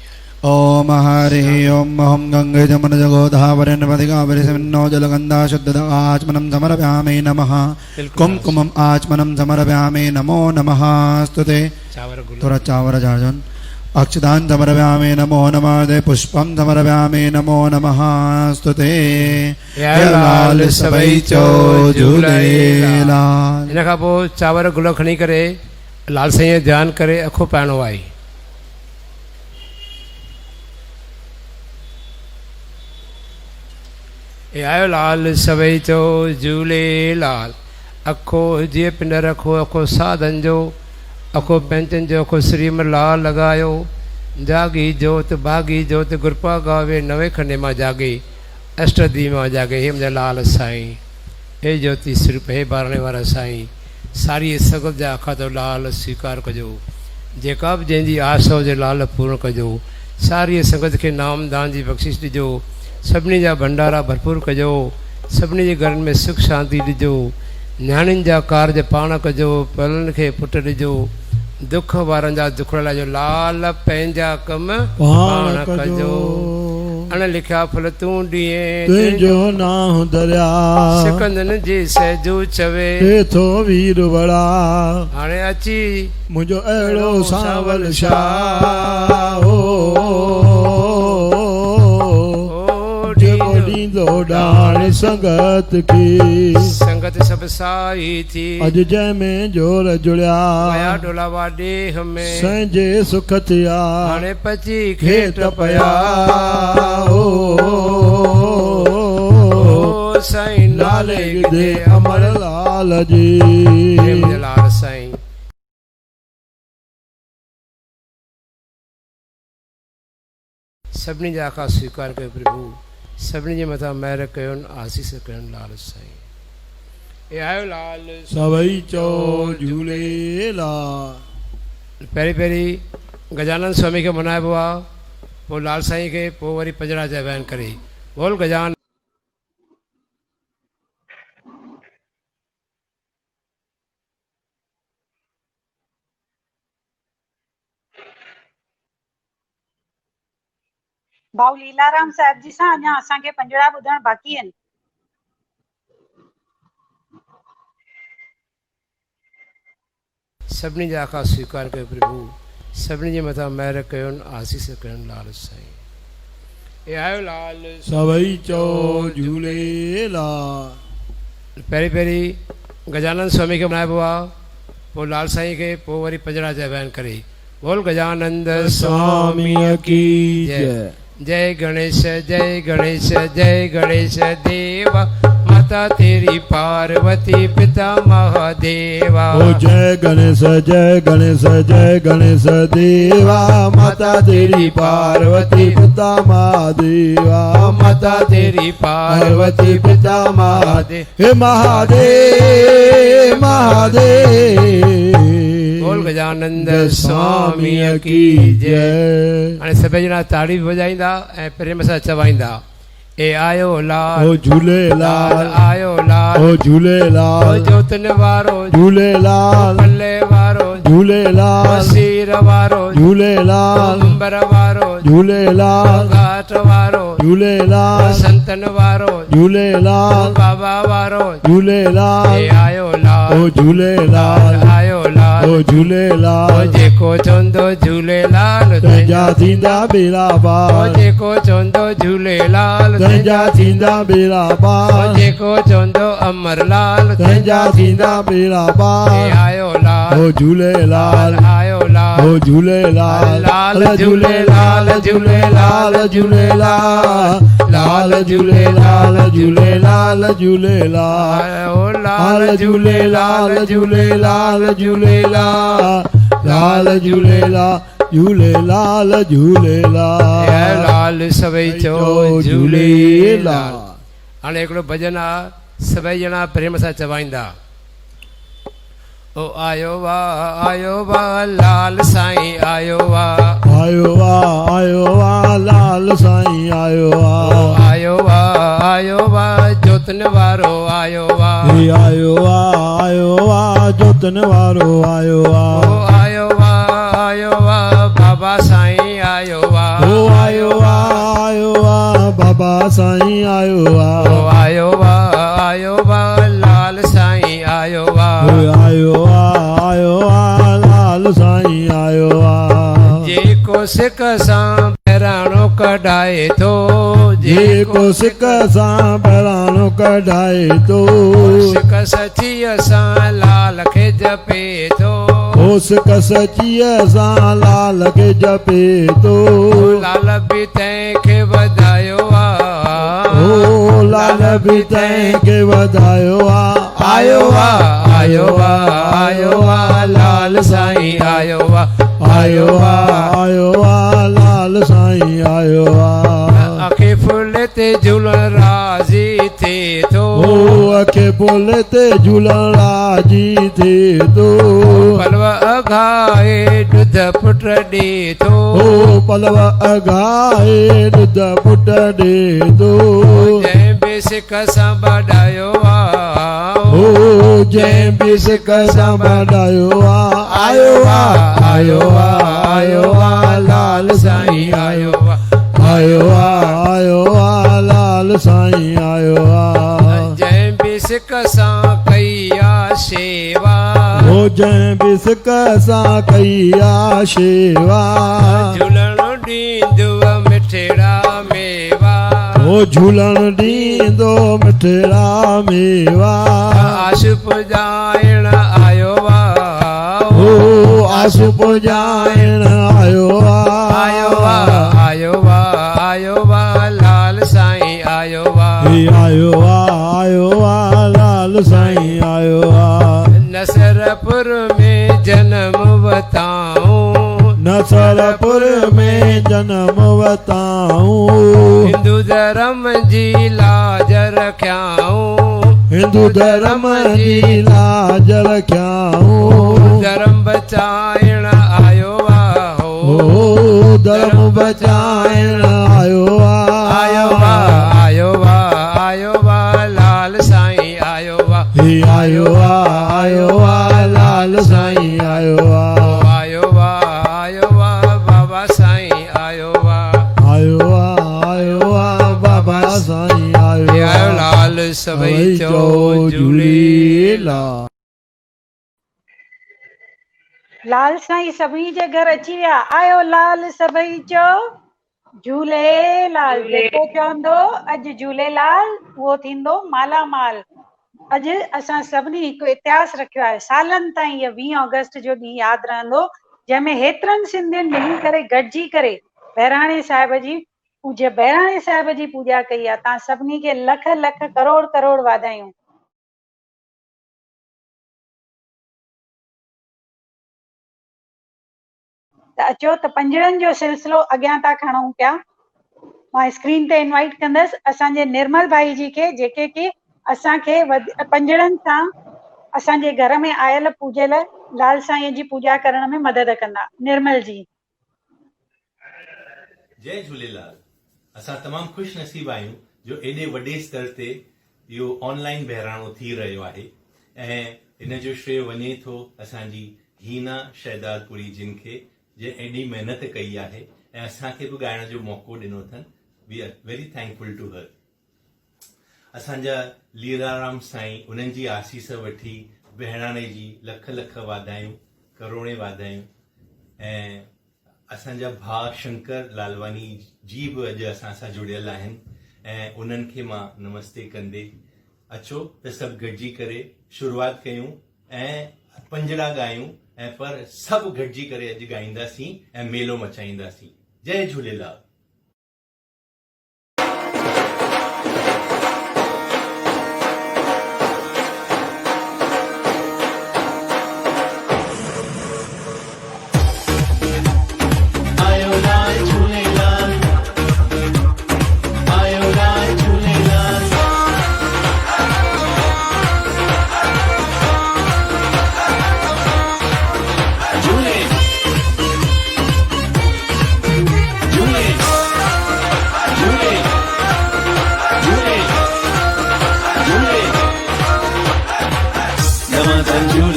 ओम हरि ओम अहं गंगे जमन जगोधावरेण पदिकावरिसमिन्नो जलगन्धा शुद्धद आचमनं समर्पयामि नमः कुमकुमम् आचमनं समर्पयामि नमो नमः स्तुते थोड़ा चावर जाजन अक्षतां समर्पयामि नमो नमः पुष्पं समर्पयामि नमो नमः स्तुते लाल सभई चो झूलेलाल। इन खां पोइ चावर गुल खणी करे लाल साईं ध्यान करे अखो पाइणो आहे। आयो लाल सभई चो झूलेलाल। अखो जीअं पिंड रखो अखो साधन जो अखो पंचन जो अखो श्रीमर लाल लगायो जागी जोत भागी जोत गुरपा गावे नवे खंडे मां जागे अष्टदी मां जागे हे मुंहिंजा लाल साईं हे ज्योति स्वरूप हे बारणे वारा साईं सारी सगत जा अखा तो लाल स्वीकार कजो जेका बि जंहिंजी आस हुजे लाल पूर्ण कजो सारी संगत खे नाम दान जी बख़्शिश ॾिजो सभिनी जा भंडारा भरपूर कजो सभिनी जे घरनि में सुख शांति ॾिजो न्याणियुनि जा कारज पाण कजो पलनि खे पुट ॾिजो दुख वारनि जा दुख लाहिजो लाल पंहिंजा कम पाण कजो अण लिखिया फल तूं ॾींहुं तुंहिंजो नाम दरिया सिकंदन जी सहजू चवे थो वीर बड़ा हाणे अची मुंहिंजो अहिड़ो सावल शाह ॾींदो ॾाण संगत की संगत सब साई थी अॼु जंहिंमें जोर जुड़िया पया डोलावा ॾेह में संजे सुख थिया हाणे पची खेत पया ओ साईं नाले दे अमर लाल जी लाल साईं। सभिनी जा आखा स्वीकार कयो प्रभु सभिनी जे मथां महिर कयो आसीस कयो लाल साईं। ए आयो लाल सभई चो झूलेलाल। पहिरीं पहिरीं गजानन स्वामी खे मनाइबो आहे पोइ लाल साईं खे पोइ वरी पंजड़ा चइबा आहिनि करे बोल गजान। भाऊ लीलाराम साहिब जी सां अञा असांखे पंजड़ा ॿुधण बाक़ी आहिनि। सभिनी जा आखा स्वीकार कयो प्रभु सभिनी जे मथां महिर कयो आसीस कयो लाल साईं। ए आयो लाल सभई चो झूलेलाल। पहिरीं पहिरीं गजानन स्वामी खे मनाइबो आहे पोइ लाल साईं खे पोइ वरी पंजड़ा चइबा आहिनि करे बोल गजानंद स्वामी की जय। जय गणेश जय गणेश देवा माता तेरी पार्वती पिता महादेवा। ओ जय गणेश देवा माता तेरी पार्वती पिता महादेवा माता तेरी पार्वती पिता महादेव हे महादेव बोल गजानंद स्वामी की जय। हाणे सभई ॼणा ताड़ी बि वॼाईंदा ऐं प्रेम सां चवाईंदा ए आयो लाल ओ झूलेलाल आयो लाल ओ झूलेलाल जोतन वारो झूलेलाल पल्ले वारो झूलेलाल सीर वारो झूलेलाल अंबर वारो झूलेलाल घाट वारो झूलेलाल संतन वारो झूलेलाल बाबा वारो झूलेलाल ए आयो लाल ओ झूलेलाल आयो लाल ओ झूलेलाल जेको चवंदो झूलेलाल तंहिंजा थींदा बेड़ा पार जेको चवंदो झूलेलाल तंहिंजा थींदा बेड़ा पार जेको चवंदो अमरलाल तंहिंजा थींदा बेड़ा पार आयो लाल ओ झूलेलाल आयो लाल ओ झूलेलाल लाल झूलेलाल झूलेलाल झूलेलाल लाल झूलेलाल झूलेलाल झूलेलाल ओ लाल झूलेलाल झूलेलाल झूलेलाल लाल झूलेलाल झूलेलाल झूलेलाल लाल सभई चो झूलेलाल। हाणे हिकिड़ो भॼन आहे सभई ॼणा प्रेम सां चवाईंदा ओ आयो वाह लाल साईं आयो वाह आयो वाह लाल साईं आयो आयो वाह जोतन वारो आयो वाह आयो वाह जोतन वारो आयो वाह आयो वाह बाबा साईं आयो वाह आयो वाह बाबा साईं आयो वाह आयो वाह लाल साईं आयो वाह आयो वाह लाल साईं आयो वाह जेको सिक सां बहिराणो कढाए थो जेको सिक सां बहिराणो कढाए थो सिक सचीअ सां लाल खे जपे थो सिक सचीअ सां लाल खे जपे थो लाल बि तंहिंखे वधायो आहे लाल बि तंहिंखे वधायो आहे आयो वाह लाल साईं आयो वाह लाल साईं आयो वाह अखे फुल ते झूलण राज़ी थिए थो अखे फुल ते झूलण राज़ी थिए थो पलव अघाए ॾुध पुट ॾे थो पलव अघाए ॾुध पुट ॾे थो जंहिं बि सिक सां बडायो आहे जंहिं बि सिक सां बडायो आहे आयो वाह लाल साईं आयो वाह लाल साईं आयो वाह जंहिं बि सिक सां कई आहे शेवा जंहिं बि सिक सां कई आहे शेवा झूलण ॾींदुव मिठड़ा मेवा झूलण ॾींदो मिठड़ा मेवा आश पुॼाइण आयो वाह आस पुॼाइण आयो वाह लाल साईं आयो वाह लाल साईं आयो वाह नसरपुर में जन्म वताऊं नसरपुर में जन्म वताऊं हिंदू धर्म जी लाज रखियाऊं हिंदू धर्म जी लाज रखियाऊं धर्म बचाइण आयो वाह धर्म बचाइण आयो वाह लाल साईं आयो वाह लाल साईं आयो वाह बाबा साईं आयो वाह बाबा साईं आयो लाल सभई चओ झूलेलाल लाल साईं सभिनी जे घर अची विया आयो लाल सभई चओ झूलेलाल जेको चवंदो अॼु झूलेलाल उहो थींदो मालामाल अॼु असां सभिनी हिकु इतिहास रखियो आहे सालनि ताईं इहो 20 अगस्त जो ॾींहुं यादि रहंदो जंहिंमें हेतिरनि सिंधियुनि मिली करे गॾिजी करे बहिराणे साहिब जी पूॼा बहिराणे साहिब जी पूॼा कई आहे तव्हां सभिनी खे लख लख करोड़ करोड़ वाधायूं त अचो त पंजड़नि जो सिलसिलो अॻियां था खणूं पिया मां स्क्रीन ते इनवाइट कंदसि असांजे निर्मल भाई जी खे जेके कि असांखे पंजड़नि सां असांजे घर में आयल पूजियल लाल साईं जी पूॼा करण में मदद कंदा निर्मल जी जय झूलेलाल असां तमामु ख़ुशि नसीब आहियूं जो एॾे वॾे स्तर ते इहो ऑनलाइन बहिराणो थी रहियो आहे ऐं इन जो श्रेय वञे थो असांजी हीना शहदादपुरी जिन खे जे एॾी महिनत कई आहे ऐं असांखे बि ॻाइण जो मौक़ो ॾिनो अथनि we are very thankful to her असांजा लीलाराम साईं उन्हनि जी आसीस वठी बहिराणे जी लख लख वाधायूं करोड़े वाधायूं ऐं असांजा भाउ शंकर लालवानी जी बि अॼु असां सां जुड़ियल आहिनि ऐं उन्हनि खे मां नमस्ते कंदे अचो त सभु गॾिजी करे शुरूआत कयूं ऐं पंजड़ा ॻायूं ऐं पर सभु गॾिजी करे अॼु ॻाईंदासीं ऐं मेलो मचाईंदासीं जय झूलेलाल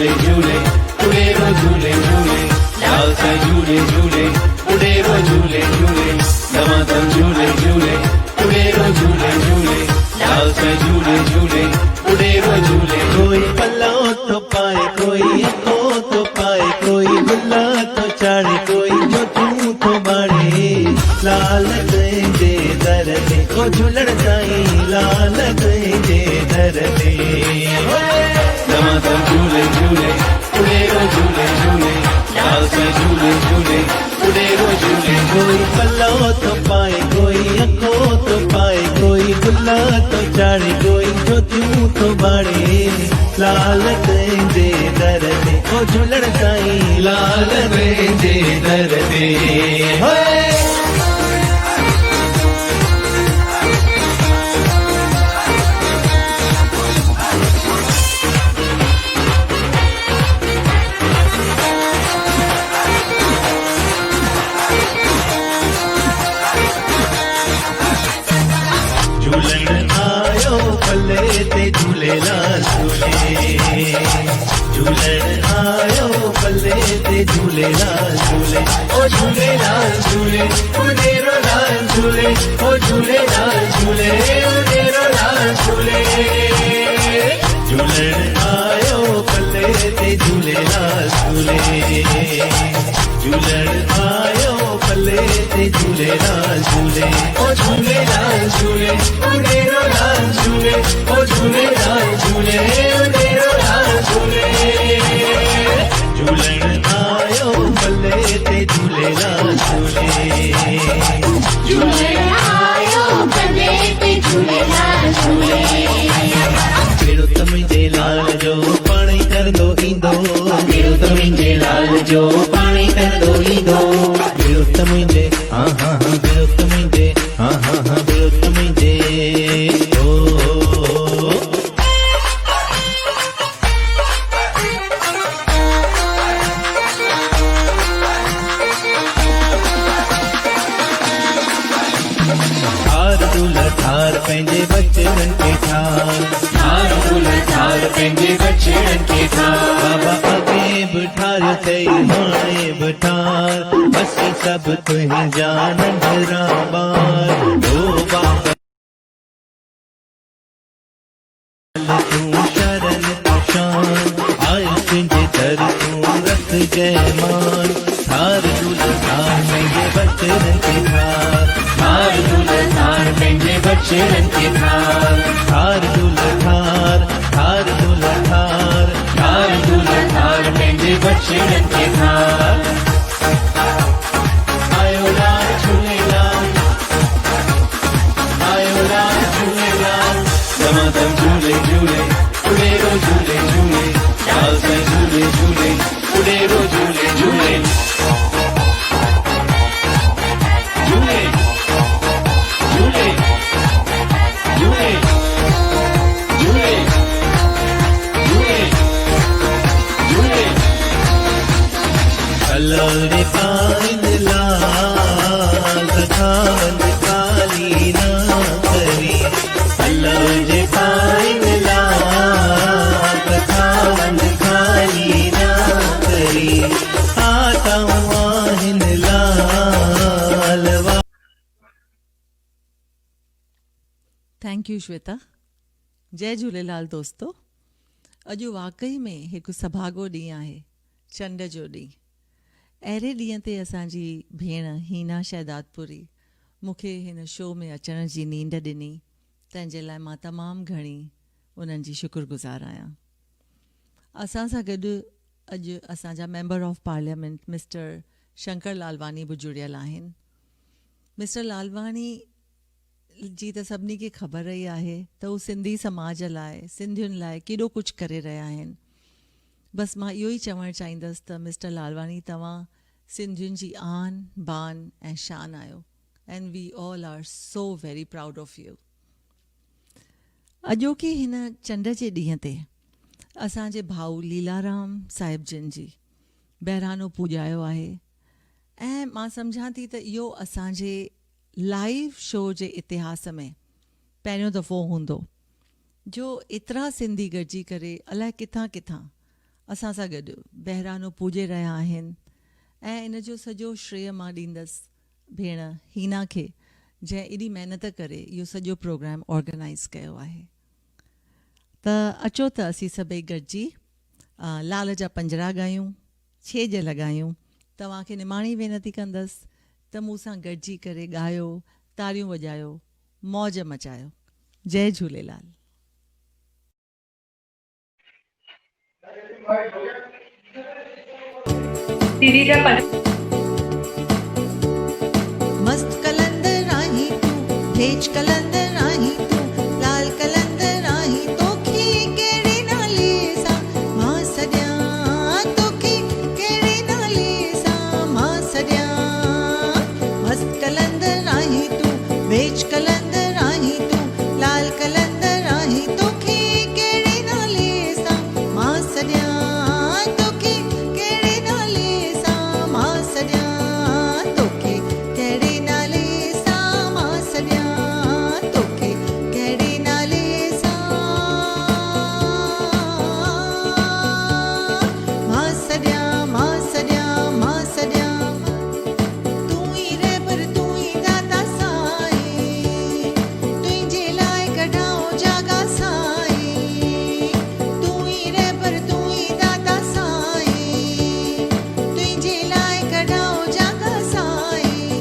झूले झूले उडेरो झूले झूले लाल साईं झूले झूले उडेरो झूले झूले दमादम झूले झूले उडेरो झूले झूले लाल साईं झूले झूले उडेरो झूले कोई पल्ला तो पाए कोई अखो तो पाए कोई गुल्ला तो चाड़े कोई जो तू तो बाड़े लाल तुझे दर दे को झूलण साईं लाल तुझे दर दे दमादम झूले झूले उडेरो झूले झूले लाल साईं झूले झूले उडेरो झूले कोई पल्ला तो पाए कोई अखो तो पाए कोई गुल्ला तो चाड़े कोई जो तू तो बाड़े लाल तुझे दर दे को झूलण साईं लाल तुझे दर दे झूलण आयो पल्ले ते झूलेलाल झूले झूलण आयो पल्ले ते झूलेलाल झूले ओ झूलेलाल झूले उडेरो लाल झूले ओ झूलेलाल झूले उडेरो लाल झूले झूलण आयो पल्ले ते झूलेलाल झूले झूलण आयो पल्ले ते झूलेलाल झूले ओ झूलेलाल झूले उडेरो लाल झूले ओ झूलेलाल झूले उडेरो लाल झूले झूलण आयो पल्ले ते झूलेलाल झूले झूलण आयो पल्ले ते झूलेलाल झूले बेड़ो त मुंहिंजे लाल जो पाणी तरंदो ईंदो बेड़ो त मुंहिंजे लाल जो पाणी तरंदो ईंदो बेड़ो त मुंहिंजे हा हा हा बेड़ो त मुंहिंजे हा हा हा बेड़ो त मुंहिंजे ठार दुल ठार पंहिंजे बचड़नि खे ठार ठार दुल ठार पंहिंजे बचड़नि खे ठार बाबा अॻे बि ठार अथई हाणे बि ठार बसि सभु तुंहिंजा नंढड़ा ॿार ओ बाबा तूं शरण तूं शान आयो तुंहिंजे दर तूं रख जयमान ठार दुल ठार पंहिंजे बचड़नि खे ठार ठार दुल ठार पंहिंजे बचड़नि खे ठार ठार दुल ठार ठार दुल ठार ठार दुल ठार पंहिंजे बचड़नि खे ठार आयो लाल झूलेलाल आयो लाल झूलेलाल दमादम झूले झूले उडेरो झूले झूले लाल साईं झूले झूले उडेरो झूले झूले झूले झूले झूले झूले झूले झूले कलर पाइन लाल खान काली ना करी कलर पाइन लाल खान काली ना करी आता वाहिन लाल थैंक यू श्वेता। जय झूलेलाल दोस्तो। अॼु वाकई में हिकु सभागो ॾींहुं आहे, चंड जो ॾींहुं। अहिड़े ॾींहं ते असांजी भेण हीना शहदादपुरी मूंखे हिन शो में अचण जी नींड ॾिनी, तंहिंजे लाइ मां तमामु घणी उन्हनि जी शुक्रगुज़ार आहियां। असां सां गॾु अॼु असांजा member of parliament mister Shankar Lalwani बि जुड़ियल आहिनि। मिस्टर लालवानी जी त सभिनी खे ख़बर ई आहे त हू सिंधी समाज लाइ, सिंधियुनि लाइ केॾो कुझु करे रहिया आहिनि। बसि मां इहो ई चवणु चाहींदसि त मिस्टर लालवानी तव्हां सिंधियुनि जी आन बान ऐं शान आहियो and we all are so very proud of you. अॼोके हिन चंड जे ॾींहं ते असांजे भाऊ लीलाराम साहिब जिन जी बहिरानो पूॼायो आहे ऐं मां सम्झां थी त इहो असांजे लाइव शो जे इतिहास में पहिरियों दफ़ो हूंदो जो एतिरा सिंधी गॾिजी करे अलाए किथां किथां असां सां गॾु बहिरानो पूॼे रहिया आहिनि ऐं इन जो सॼो श्रेय मां ॾींदसि भेण हीना खे, जंहिं एॾी महिनत करे इहो सॼो प्रोग्राम ऑर्गेनाइज़ कयो आहे। त अचो त असीं सभई गॾिजी लाल जा पंजड़ा ॻायूं, छेॼ लॻायूं। तव्हांखे निमाणी वेनती कंदसि त मूं सां गॾिजी करे ॻायो, तारियूं वॼायो, मौज मचायो। जय झूलेलाल। मस्त कलंदर आहीं तूं, भेज कलंदर आहीं तूं, लाल कलंदर आहीं तोखे कहिड़े नाले सां मां सॾियां, तोखे कहिड़े नाले सां मां सॾियां। मस्त कलंदर आहीं तूं, भेज कलंदर आहीं तूं, लाल कलंदर आहीं तोखे कहिड़े नाले सां मां सॾियां, तोखे कहिड़े नाले सां मां सॾियां, तोखे कहिड़े नाले सां मां सॾियां, तोखे कहिड़े नाले सां मां सॾियां, मां सॾियां, मां सॾियां। तूं ई रहबर, तूं ई दाता साईं, तुंहिंजे लाइ कढाओ जागा साईं। तूं ई रहबर, तूं ई दाता साईं, तुंहिंजे लाइ कढाओ जागा साईं।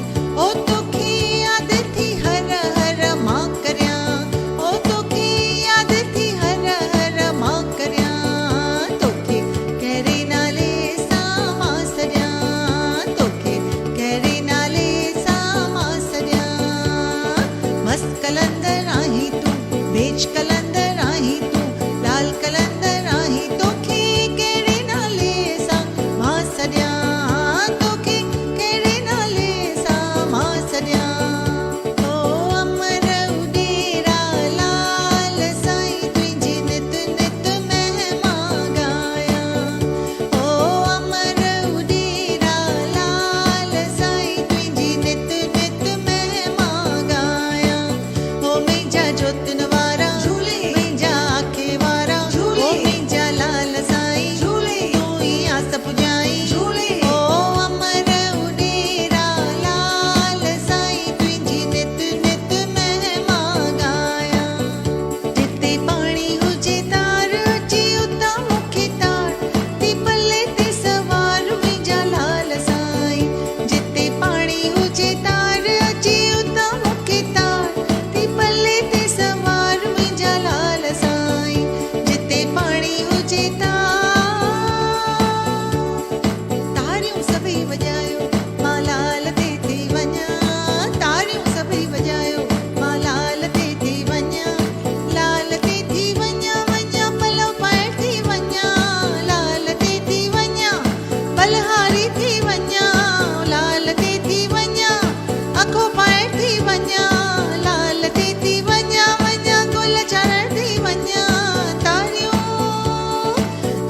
ओ तोखे यादि थी हर हर मां करियां, ओ तोखे यादि थी हर हर मां करियां, तोखे कहिड़े नाले सां मां सॾियां, तोखे कहिड़े नाले सां मां सॾियां। मस्त कलंदर आहीं तूं, भेज कलंदर आहीं तूं, लाल कलंदर आहीं तोखे कहिड़े नाले सां मां सॾियां, तोखे कहिड़े नाले सां मां सॾियां। ओ अमर उॾेरा लाल साईं, तुंहिंजी नित नित महिमा ॻायां। ओ अमर उॾेरा लाल साईं, तुंहिंजी नित नित महिमा ॻायां। ओ मुंहिंजा जोतन वारा झूले, मुंहिंजा आखे वारा झूले, ओ मुंहिंजा लाल साईं झूले, तूं ई आस पुॼाई झूले। ओ अमर उॾेरा लाल साईं, तुंहिंजी नित नित महिमा ॻायां। जिते पाणी हुजे तार अची उतां मूंखे तार, थी पले ते सवार मुंहिंजा लाल साईं। जिते पाणी हुजे तार अची उतां मूंखे तार, थी पले ते सवार मुंहिंजा लाल साईं। जिते पाणी हुजे तारियूं सभई वॼायो, मां लाल ते थी वञां, तारियूं सभई वॼायो, मां लाल ते थी वञां, लाल ते थी वञां, वञां पलव पाए थी वञां, लाल ते थी वञां, बलहारी थी वञां, लाल ते थी वञां, अखो पाए थी वञां, लाल ते थी वञां, वञां गुल चाढ़ण थी वञां।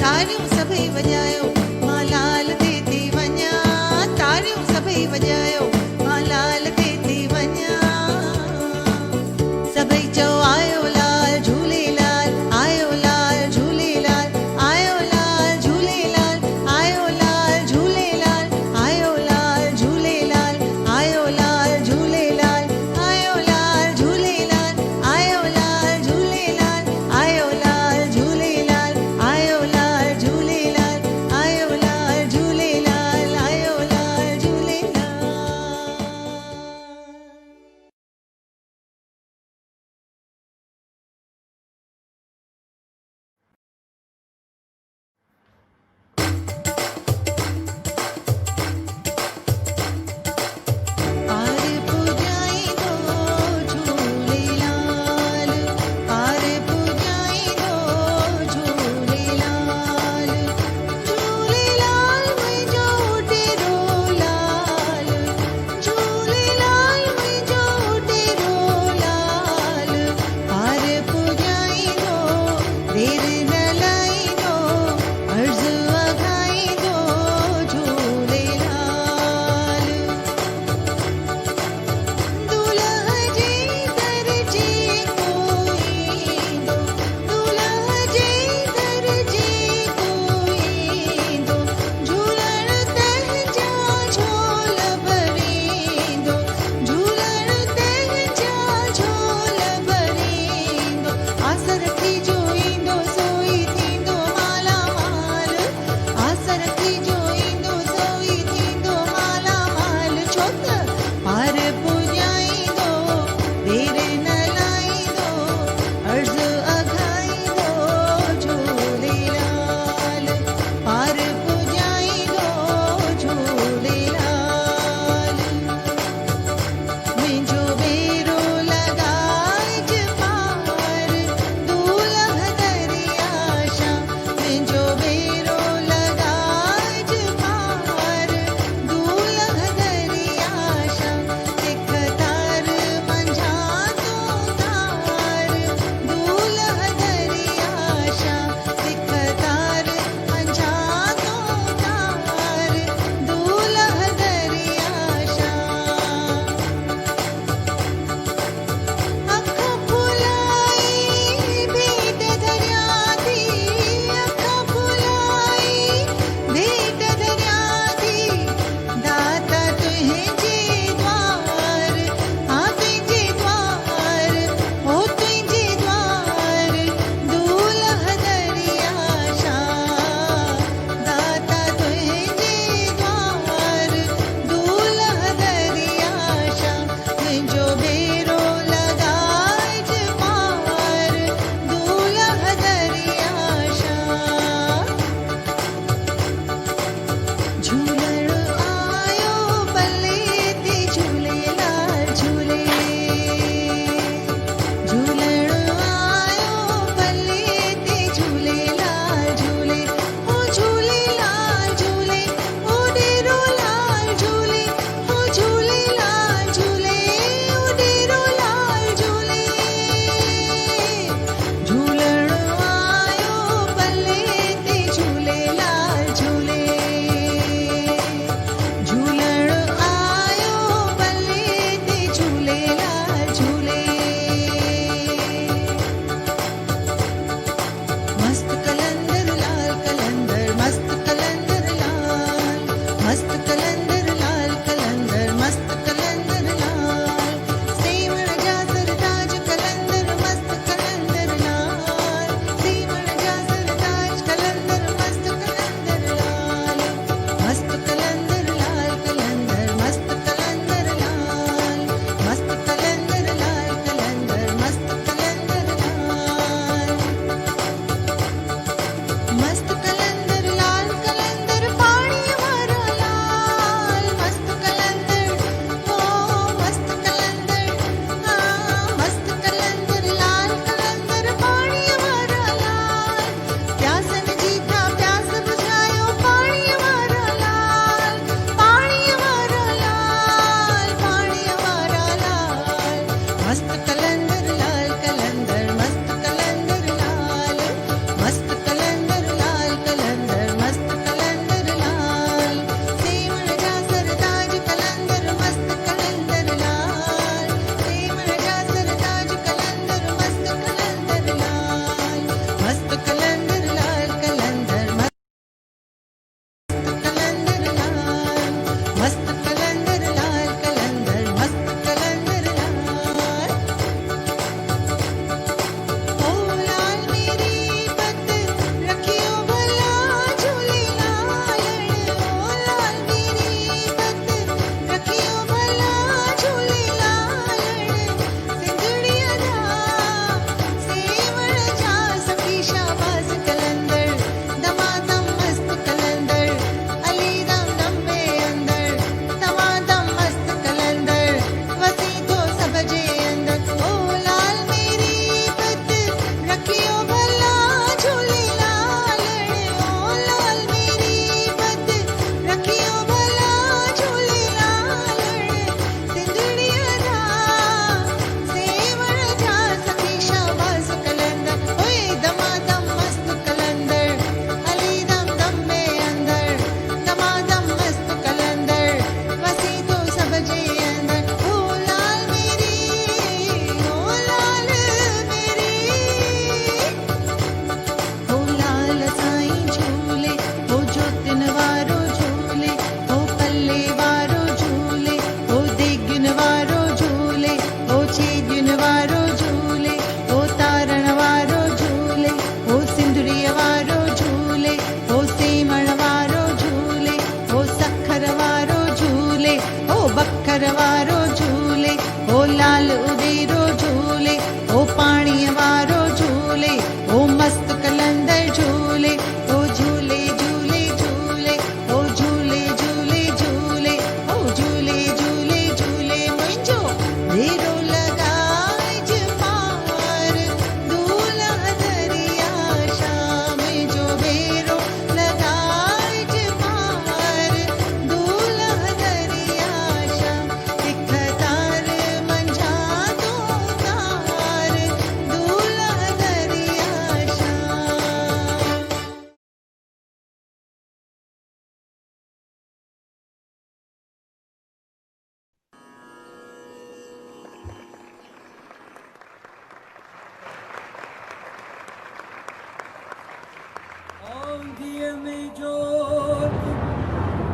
तारियूं सभई वॼायो, मां लाल ते थी वञां, तारियूं सभई वॼायो, मां लाल ते थी वञां। सभई चओ आयो लाल झूलेलाल, आयो लाल झूलेलाल, आयो लाल झूलेलाल, आयो लाल झूलेलाल, आयो लाल झूलेलाल, आयो लाल झूलेलाल, आयो लाल झूलेलाल, आयो लाल झूलेलाल, आयो लाल झूलेलाल, आयो लाल झूलेलाल, आयो लाल झूलेलाल, आयो लाल झूलेलाल।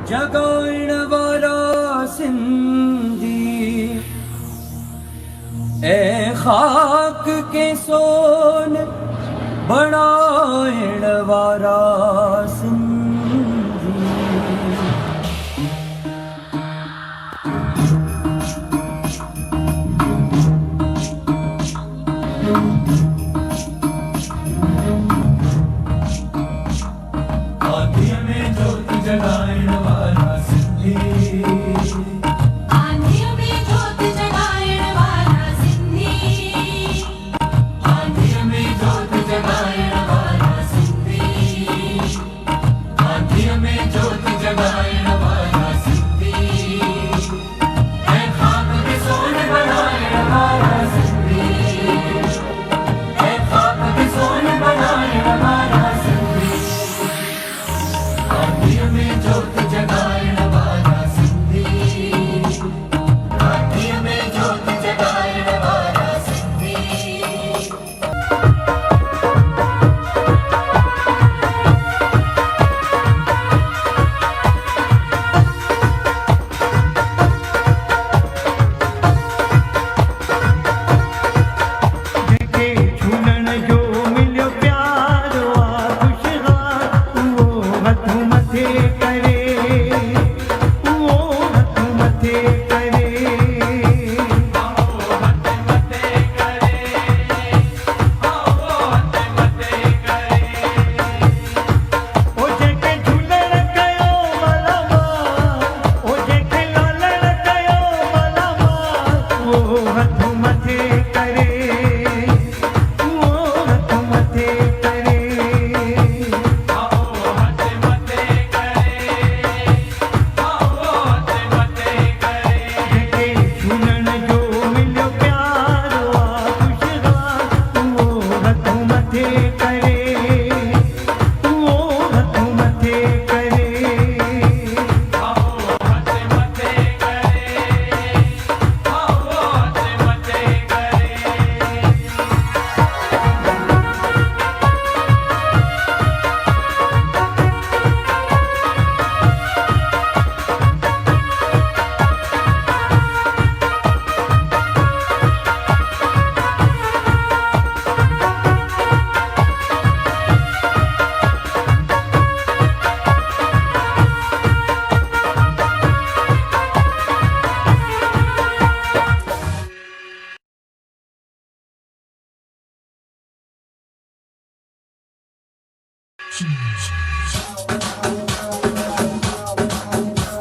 जगाइण वारा सिंधी ए खाक के सोन बनाइण वारा सिंधी आंधिया में ज्योति जगाइण वारा सिंधी आंधिया में ज्योति जगाइण वारा सिंधी आंधिया में ज्योति जगाइण वारा सिंधी आंधिया में ज्योति जगाइण वारा सिंधी ऐ खाक के सोन बनाइण वारा सिंधी ऐ खाक के सोन बनाइण वारा सिंधी आंधिया में ज्योति जगाइण वारा सिंधी आंधिया में ज्योति जगाइण वारा सिंधी जेके झूलण जो मिलियो प्यारो आ ख़ुशहाल उहो हथ मथे करे उहो हथ मथे करे ओ जेके झूलण कयो मलमा ओ जेके लालण कयो मलमा उहो हथ मथे करे उहो हथ मथे करे जेके झूलण जो मिलियो प्यारो आ ख़ुशहाल उहो हथ मथे करे उहो हथ मथे करे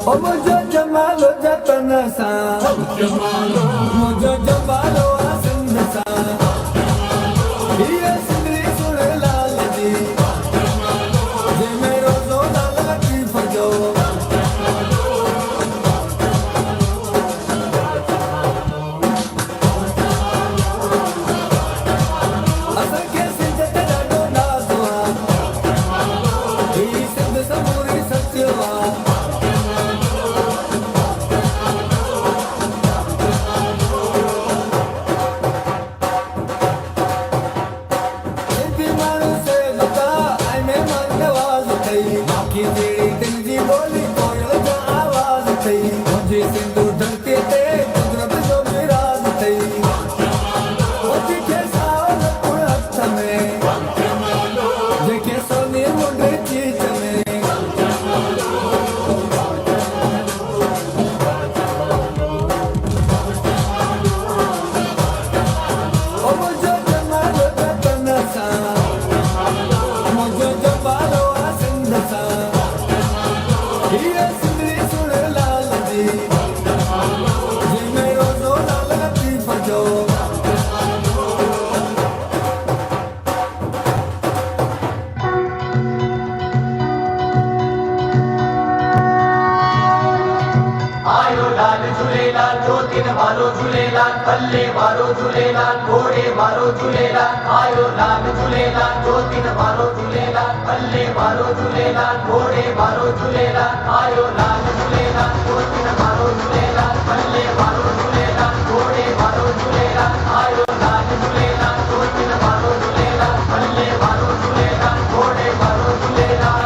ओ मुझो जमालो जतन सा मुझो जमालो आसन सा ये सिंदरी सुन लाल जी जे मेरो जोना लगी फजो असा के सिंध तेरा डोना सुआ ये सिंध समूरी सत्यवा माण्हू से लता ऐं महिमान नवाज़ अथई बाक़ी जहिड़ी दिलि जी ॿोली कोयल जो आवाज़ अथई मुंहिंजी सिंधू धरतीअ ते कुदरत जो मिराज़ अथई ओठी खे सावल कुण हथ में जेके सोनी मुंड चीच में ओ मुंहिंजो जमालो जतन सां मुंहिंजो जमालो आ सिंध सां हीअ सिंधरी सुण लाल जी जे मेरो ज़ोला लॻी फजो आयो लाल झूलेलाल ज्योतिन वारो झूलेलाल पल्ले वारो झूलेलाल घोड़े वारो झूलेलाल आयो लाल झूलेलाल ज्योतिन वारो झूलेलाल पल्ले वारो झूलेलाल घोड़े वारो झूलेलाल आयो लाल झूलेलाल ज्योतिन वारो झूलेलाल पल्ले वारो झूलेलाल घोड़े वारो झूलेलाल आयो लाल झूलेलाल ज्योतिन वारो झूलेलाल पल्ले वारो झूलेलाल घोड़े वारो झूलेलाल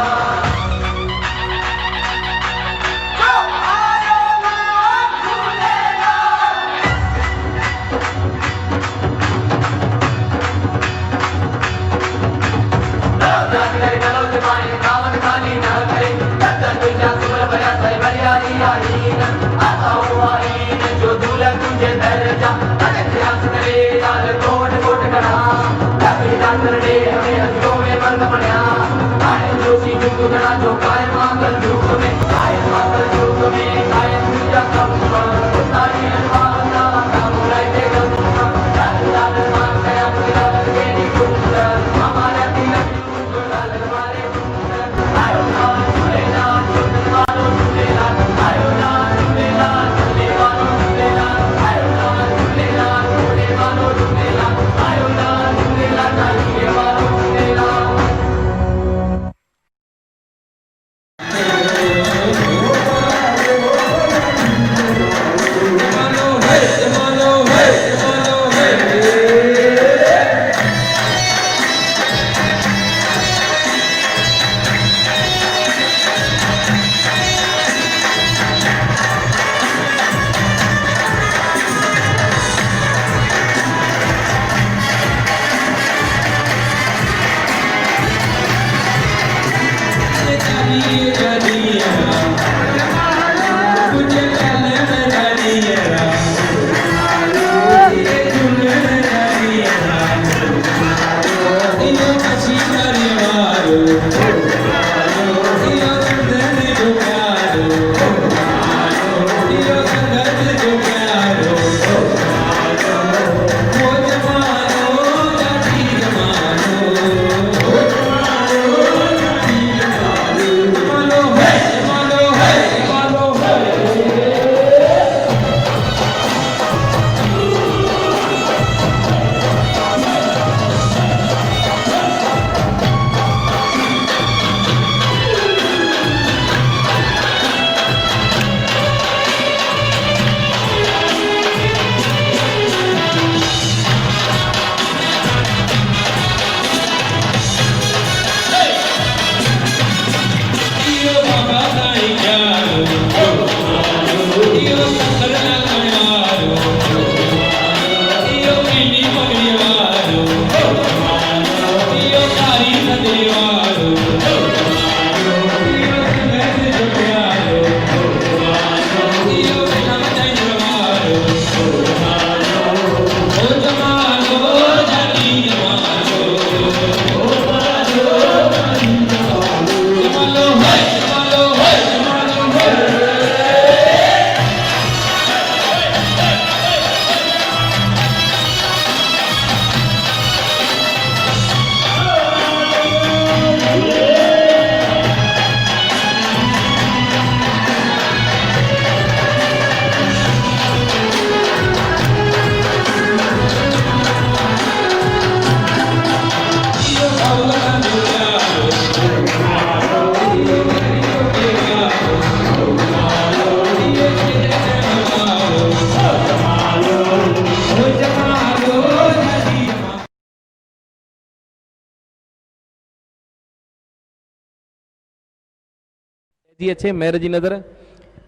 जी अच्छे मेहर जी नज़र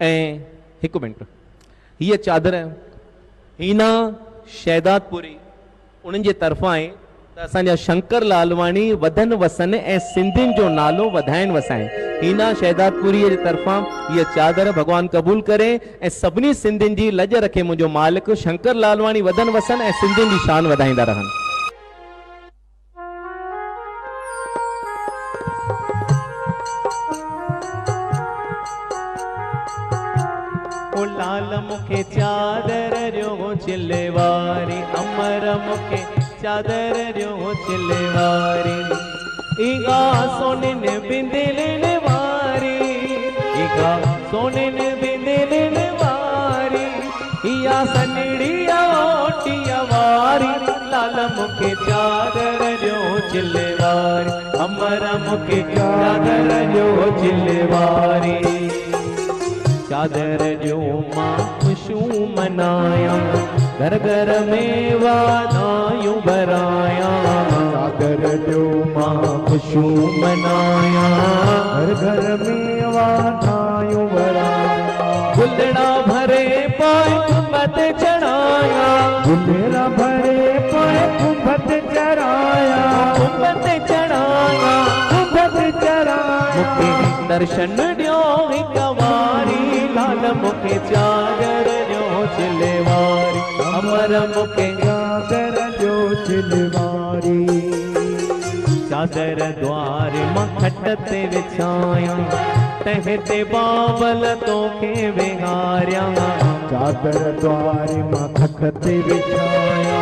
ऐं हिकु मिंट हीअ चादर हीना शहदादपुरी उन्हनि जे तरफ़ां आहे त असांजा शंकर लालवाणी वधन वसन ऐं सिंधियुनि जो नालो वधाइण वसाइण हीना शहदादपुरीअ जे तरफ़ां हीअ चादर भॻवान क़बूल करे ऐं सभिनी सिंधियुनि जी लॼ रखे मुंहिंजो मालिक शंकर लालवाणी वधन वसन ऐं सिंधियुनि जी शान वधाईंदा रहनि। लाल मुखे चादर ॾियो चिले वारी अमर मुखे चादर ॾियो चिले वारी ईगा सोनिन बिंदिलिन वारी ईगा सोनिन बिंदिलिन वारी इया सनड़िया ओटिया वारी लाल मुखे चादर ॾियो चिले वारी अमर मुखे चादर ॾियो चिले वारी चादर जो मां खुशू मनाया घर घर में वादायूं भराया चादर जो मां खुशू मनाया घर घर में वादायूं भराया गुलड़ा भरे पाए कुंभत चढ़ाया गुलड़ा भरे पाए कुंभत चढ़ाया कुंभत चढ़ाया कुंभत चढ़ाया दर्शन ॾियो हिक वारी लाल मुखे चादर ॾियो चिले वारी अमर मुखे चादर ॾियो चिले वारी चादर द्वार मां खट ते विछाया तंहिं ते बाबल तोखे विहारिया चादर द्वार मां खट ते विछाया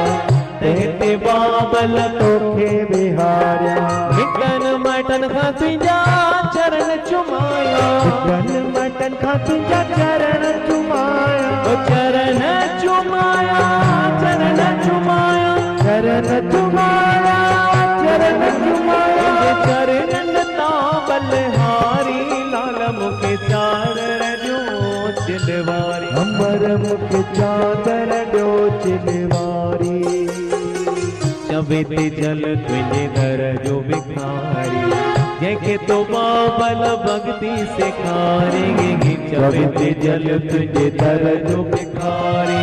तंहिं ते बाबल तोखे विहारिया हिकन मटन खां तुंहिंजा चरण चुमाया हिकन मटन खां तुंहिंजा चरण चुमाया चरण चुमाया चरण चुमाया चरण चुमाया चरण चुमाया चरणन तां बलहारी लाल मुखे चादर ॾियो चिलवारी अमर मुखे चादर ॾियो चिलवारी चवे ते जल तुंहिंजे दर जो भिखारी जंहिंखे तो बाबल भक्ति सेखारेंगे चवे ते जल तुंहिंजे दर जो भिखारी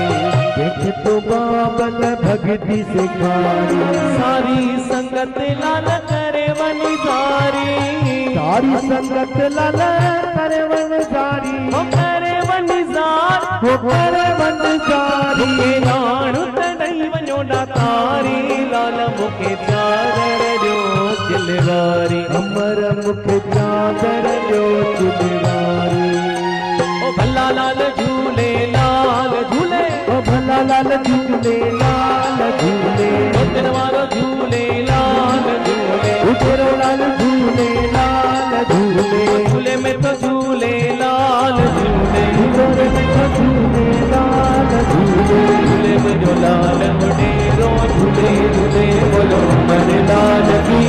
जंहिंखे तो बाबल भक्ति सेखारी सारी संगत लाल करे वञी सारी सारी संगत लाल करे वञी सारी हो करे वञी सार हो करे वञी सारी नाणु त ॾेई वञो ॾातारी लाल मुखे चादर ॾियो चिलवारी अमर मुखे चादर ॾियो चिलवारी ओ भला लाल झूले लाल झूले ओ भला लाल झूले लाल झूले उतर वारो झूले लाल झूले उतर लाल झूले लाल झूले झूले में तो झूले लाल झूले झूले में तो झूले लाल झूले झूले में जो लाल मुंडेरो झूले झूले बोलो अमर लाल की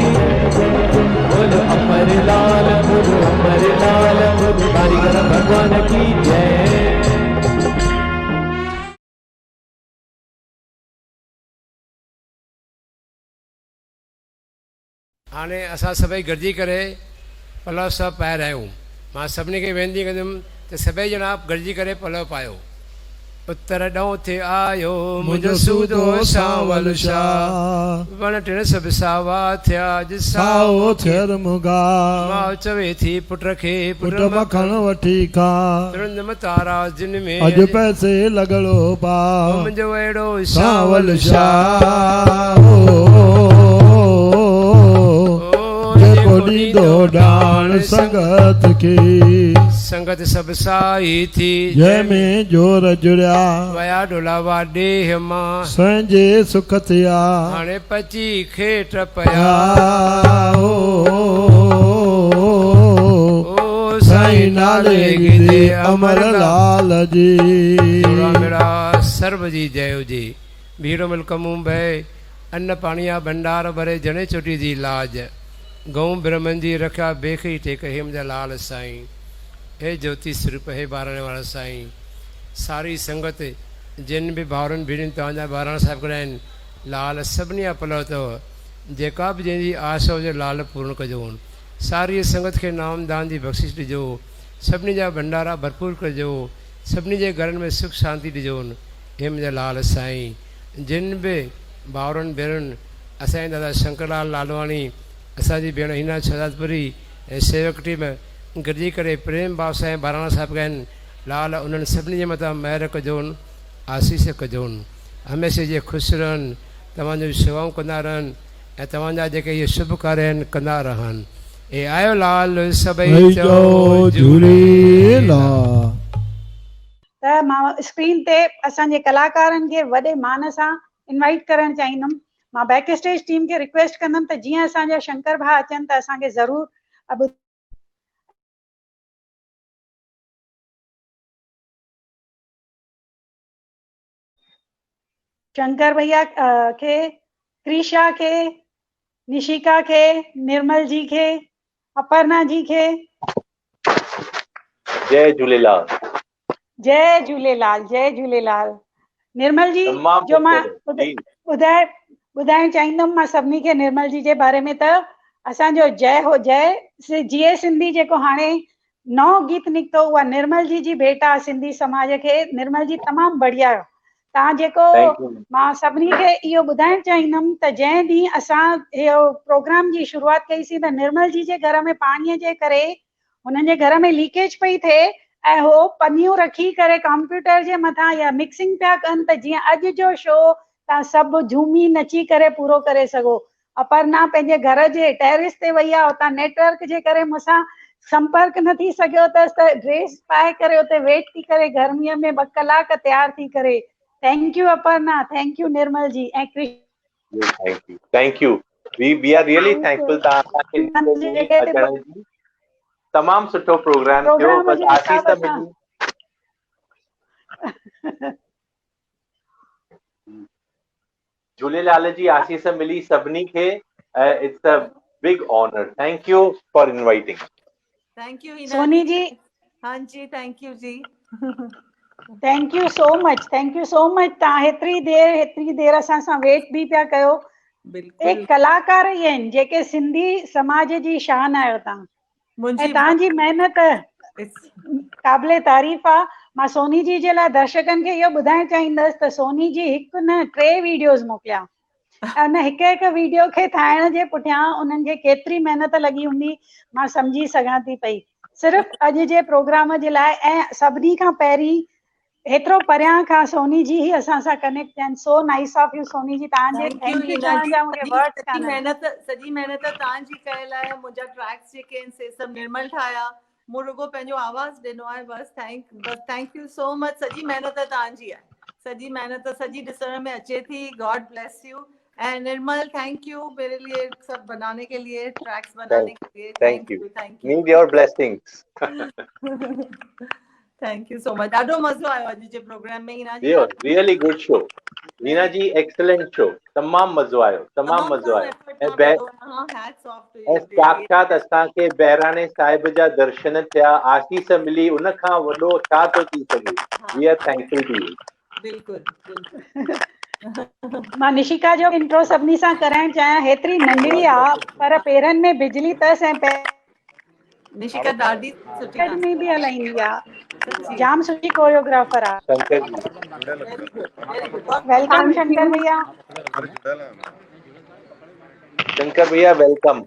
बोलो अमर लाल बोलो अमर लाल बोलो कारीगर भगवान की जय। हाणे असां सभई गॾिजी करे पलव साहिबु पाए रहिया आहियूं। मां सभिनी खे वेनिती कंदुमि त सभई ॼणा गॾिजी करे पलव पायो। उत्तर ॾों थे आयो मुंहिंजो सूदो सांवल शाह, वण टिण सभु सावा थिया अॼु साओ थियर मुगा, मां चवे थी पुट खे पुट मखण वठी खा, तुरंदम तारा जिन में अॼु पैसे लॻड़ो पा, मुंहिंजो अहिड़ो सांवल सांवल शाह जेको ॾींदो ॾाण संगत खे, संगत सभु साई थी जंहिंमें जोर जुड़िया, वया डोलावा ॾेह मां संजे सुख थिया, हाणे पची खेट पया साईं नाले गिदे अमर लाल जी। मेरा सर्व जी जय हुजे। भीड़ मुल्क मुंबई अन्न पाणीअ भंडार भरे जणे चोटी जी लाज, गऊं ब्रह्मन जी रखिया बेखी टेक हे मुंहिंजा लाल साईं। हे ज्योति स्वरूप हे ॿारणे वारा साईं, सारी संगत जिन बि भाउरनि भेणियुनि तव्हांजा ॿारहं साहिब कढा आहिनि, लाल सभिनी जा पलव अथव, जेका बि जंहिंजी आस हुजे लाल पूर्ण कजो। सारी संगत खे नामदान जी बख़्शिश ॾिजो, सभिनी जा भंडारा भरपूर कजो, सभिनी जे घरनि में सुख शांति ॾिजो। हे मुंहिंजा लाल साईं। जिन बि भाउरनि भेणनि असांजे दादा शंकरलाल लालवाणी, असांजी भेण हीना शहजादपुरी ऐं सेवक टीम गॾिजी करे प्रेम भाव सां ॿारहं साहिब कया आहिनि, लाल उन्हनि सभिनी जे मथां महिर कजोनि, आसीस कजोनि, हमेशह जे ख़ुशि रहनि, तव्हांजो शेवाऊं कंदा रहनि ऐं तव्हांजा जेके इहे शुभ कार्य आहिनि कंदा रहनि। ए आयो लाल सभई चओ झूलेलाल। त मां स्क्रीन ते असांजे कलाकारनि खे वॾे मान सां इनवाइट करणु चाहींदुमि। मां बैक स्टेज टीम खे रिक्वेस्ट कंदमि त जीअं असांजा शंकर भाउ अचनि त असांखे ज़रूरु अब शंकर भैया खे, क्रिशा खे, निशिका खे, निर्मल जी खे, अपर्णा जी खे। जय झूलेलाल। जय झूलेलाल, जय झूलेलाल। निर्मल जी तमामु जो मां जी। ॿुधाइणु चाहींदुमि मां सभिनी खे निर्मल जी जे बारे में, त असांजो जय हो जय जीए सिंधी जेको हाणे नओं गीत निकितो, उहा निर्मल जी जी भेट आहे सिंधी समाज खे। निर्मल जी तमामु बढ़िया। तव्हां जेको मां सभिनी खे इहो ॿुधाइणु चाहींदुमि त जंहिं ॾींहुं असां इहो प्रोग्राम जी शुरूआत कईसीं त निर्मल जी जे घर में पाणीअ जे करे हुननि जे घर में लीकेज पई थिए ऐं हो पनियूं रखी करे कंप्यूटर जे मथां या मिक्सिंग पिया कनि त जीअं अॼु जो शो तव्हां सभु झूमी नची करे पूरो करे सघो। अपर्णा पंहिंजे घर जे टेरिस ते वई आहे, उतां नेटवर्क जे करे मूंसां संपर्क न थी सघियो अथसि त ड्रेस पाए करे उते वेट थी करे गर्मीअ में 2 कलाक तयार थी करे। Thank you Aparna, thank you Nirmal ji ऐं thank you. We are really thankful तव्हांखे अचण जी। तमामु सुठो प्रोग्राम थियो, बस आशीष मिली। झूलेलाल जी आशीष मिली सभिनी खे। It's a big honour. Thank you for inviting. Thank you Soni ji. हाँ जी, थैंक यू जी। Thank you so much, thank you so much. तव्हां हेतिरी देर असां सां वेट बि पिया कयो। एक कलाकार ई आहिनि जेके सिंधी समाज जी शान आहियो तव्हां, ऐं तव्हांजी महिनत क़ाबिले तारीफ़ आहे। मां सोनी जी जे लाइ दर्शकनि खे इहो ॿुधाइणु चाहींदसि त सोनी जी हिकु न 3 वीडियोज़ मोकिलिया, उन हिकु वीडियो खे ठाहिण जे पुठियां उन्हनि खे केतिरी महिनत लॻी हूंदी मां सम्झी सघां थी पई, सिर्फ़ु अॼु जे प्रोग्राम जे लाइ। ऐं सभिनी खां पहिरीं हेतिरो परियां खां सोनी जी ही असां सां कनेक्ट आहिनि। So nice of you Soni ji. तव्हांजे थैंक यू चवण जा मूंखे वर्ड्स कान आहिनि। सॼी महिनत तव्हांजी कयल आहे। मुंहिंजा ट्रैक्स जेके आहिनि से सभु निर्मल ठाहिया, मूं रुगो पंहिंजो आवाज़ ॾिनो आहे। बस थैंक यू सो मच। सॼी महिनत तव्हांजी आहे, सॼी महिनत सॼी ॾिसण में अचे थी। God bless you. And Nirmal thank you मेरे लिए सब बनाने के लिए, ट्रैक्स बनाने के लिए। Thank you. Need your blessings. Thank you so much. ॾाढो मज़ो आयो अॼु जे प्रोग्राम में हीना जी। रियली गुड शो नीना जी, एक्सीलेंट शो। तमामु मज़ो आयो, तमामु मज़ो आयो। ऐं साक्षात असांखे बहिराणे साहिब जा दर्शन थिया, आशीष मिली, उन खां वॾो छा थो थी सघे। We are thankful to you. बिल्कुलु। मां निशिका जो इंट्रो सभिनी सां कराइणु चाहियां। हेतिरी नंढड़ी आहे पर पेरनि में बिजली अथसि ऐं निशिका ॾाढी सुठी अकेडमी भी हलाईंदी आहे, जाम सुठी कोरियोग्राफर आहे। शंकर जी वेलकम शंकर भैया। शंकर भैया वेलकम।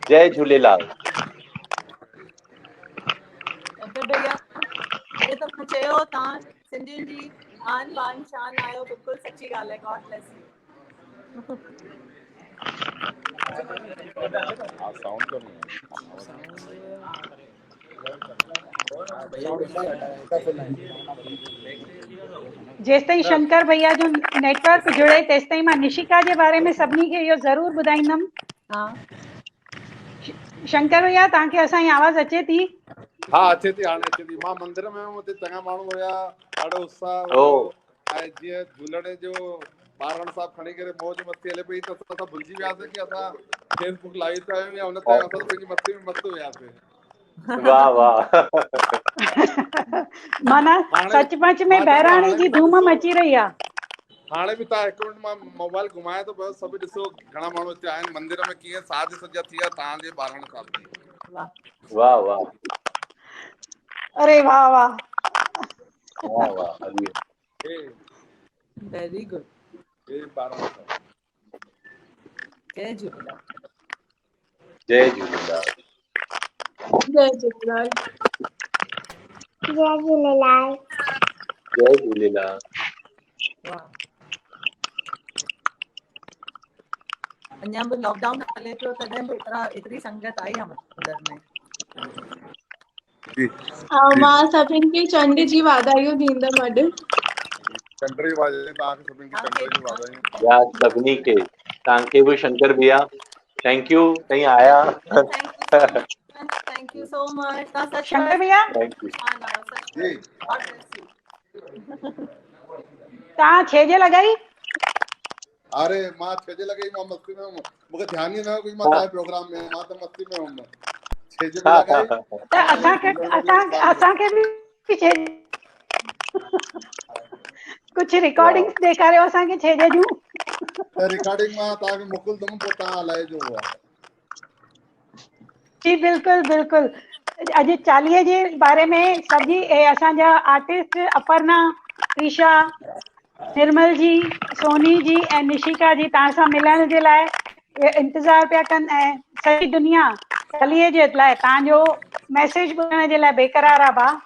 जय झूलेलाल। शंकर भैया ये तो मूं चयो तव्हां सिंधियुनि जी आन बान शान आहियो, बिल्कुलु सची ॻाल्हि आहे। God bless you. जेसिताईं शंकर भैया जो नेटवर्क जुड़े तेसिताईं मां निशिका जे बारे में सभिनी खे इहो ज़रूरु ॿुधाईंदमि। हा शंकर भैया तव्हांखे असांजी आवाज़ अचे थी? हाँ अचे थी, हाणे अचे थी। मां मंदिर में हुयमि, हुते चङा माण्हू हुया, ॾाढो उत्साह ओ हुयो। ऐं जीअं झूलण जो ॿारहं साहब खणी करे मौज मस्ती हले पई, त असां भुलिजी वियासीं कि असां फेसबुक लाइव था आहियूं या हुन टाइम असां पंहिंजी मस्ती में मस्त हुयासीं। वाह वाह। माना सचमुच में बहिराणे जी धूम मची रही आहे। हाणे बि तव्हां हिकु मिंट मां मोबाइल घुमाए थो पियो, सभु ॾिसो घणा माण्हू हिते आहिनि। मंदिर में कीअं साज सज्जा थी आहे तव्हांजे ॿारहं साहब जी। वाह वाह अरे वाह वाह वाह वाह। हरिओम। Very good. ये 12 साल। जय झूलेलाल। जय झूलेलाल। जय झूलेलाल। जय झूलेलाल। जय झूलेलाल। वाह। अञा बि लॉकडाउन हले पियो तॾहिं बि एतिरी संगत आई आहे मंदर में। मां सभिनि खे चंड जी वाधायूं ॾींदमि अॼु। चंड जी वाधायूं तव्हांखे सभिनि खे, चंड जी वाधायूं। या सभिनी खे, तव्हांखे बि शंकर भैया थैंक यू कहीं आया। Thank you so much. Shankar भैया थैंक यू। जी तव्हां छेज लॻाई? अरे मां छेज लॻाई, मां मस्ती में हुउमि, मूंखे ध्यानु ई न हुयो कि मां तव्हांजे प्रोग्राम में, मां त मस्ती में हुउमि। छेज बि लॻाई त असांखे बि छेज कुझु रिकॉर्डिंग्स ॾेखारियो असांखे छेज जूं। त रिकॉर्डिंग मां तव्हांखे मोकिलींदुमि, पोइ तव्हां हलाइजो उहा। जी बिल्कुलु बिल्कुलु। अॼु चालीहे जे बारे में सभी असांजा आर्टिस्ट अपर्णा, ईशा, निर्मल जी, सोनी जी ऐं निशिका जी तव्हां सां मिलण जे लाइ इंतज़ारु पिया कनि ऐं सॼी दुनिया चालीहे जे लाइ तव्हांजो मैसेज ॿुधण जे लाइ बेक़रार आहे। भाउ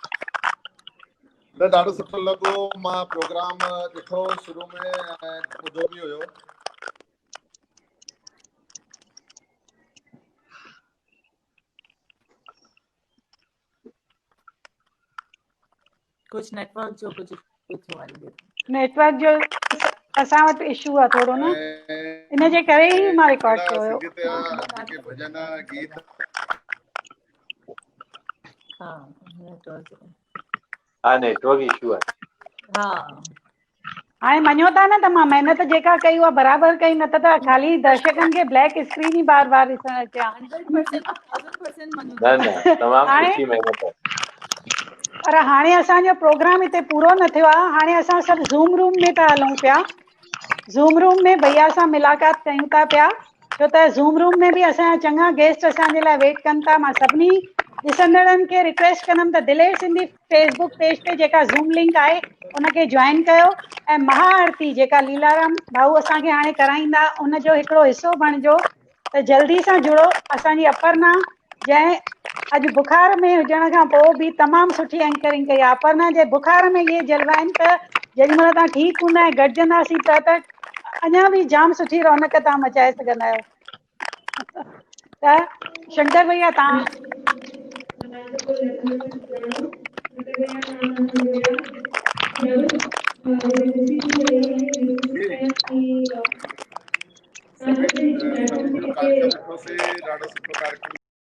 त ॾाढो सुठो लॻो, मां प्रोग्राम ॾिठो शुरू में ऐं ॿुधो बि हुयो। कुछ नेटवर्क जो कुछ नेटवर्क जो असां वटि इशू आहे थोरो न, इन जे करे ई मां रिकॉर्ड कयो हुयो। जेके भॼन गीत हाँ नेटवर्क इशू आहे। हा हाणे मञो था न त मां महिनत जेका कई उहा बराबरि कई, न त खाली दर्शकनि खे ब्लैक स्क्रीन ई बार बार ॾिसण अचा। न न तमामु सुठी महिनत आहे। पर हाणे असांजो प्रोग्राम हिते पूरो न थियो आहे। हाणे असां सभु ज़ूम रूम में था हलूं पिया। ज़ूम रूम में भैया सां मुलाक़ात कयूं था पिया, छो त ज़ूम रूम में बि असांजा चङा गेस्ट असांजे लाइ वेट कनि था। मां सभिनी ॾिसंदड़नि खे रिक्वेस्ट कंदमि त दिलेर सिंधी फेसबुक पेज ते जेका ज़ूम लिंक आहे उनखे जॉइन कयो ऐं महाआरती जेका लीलाराम भाऊ असांखे हाणे कराईंदा उनजो हिकिड़ो हिसो बणिजो। त जल्दी सां जुड़ो। असांजी अपर्णा जंहिं अॼु बुखार में हुजण खां पोइ बि तमामु सुठी एंकरिंग कई आहे। अपर्णा जे बुखार में इहे जलवा आहिनि त जेॾीमहिल तव्हां ठीकु हूंदा ऐं गॾिजंदासीं त अञा बि जाम सुठी रौनक तव्हां मचाए सघंदा आहियो। त शंकर भैया तव्हां सभिनि जो कार्यक्रम ॾिठोसीं, ॾाढो सुठो कार्यक्रम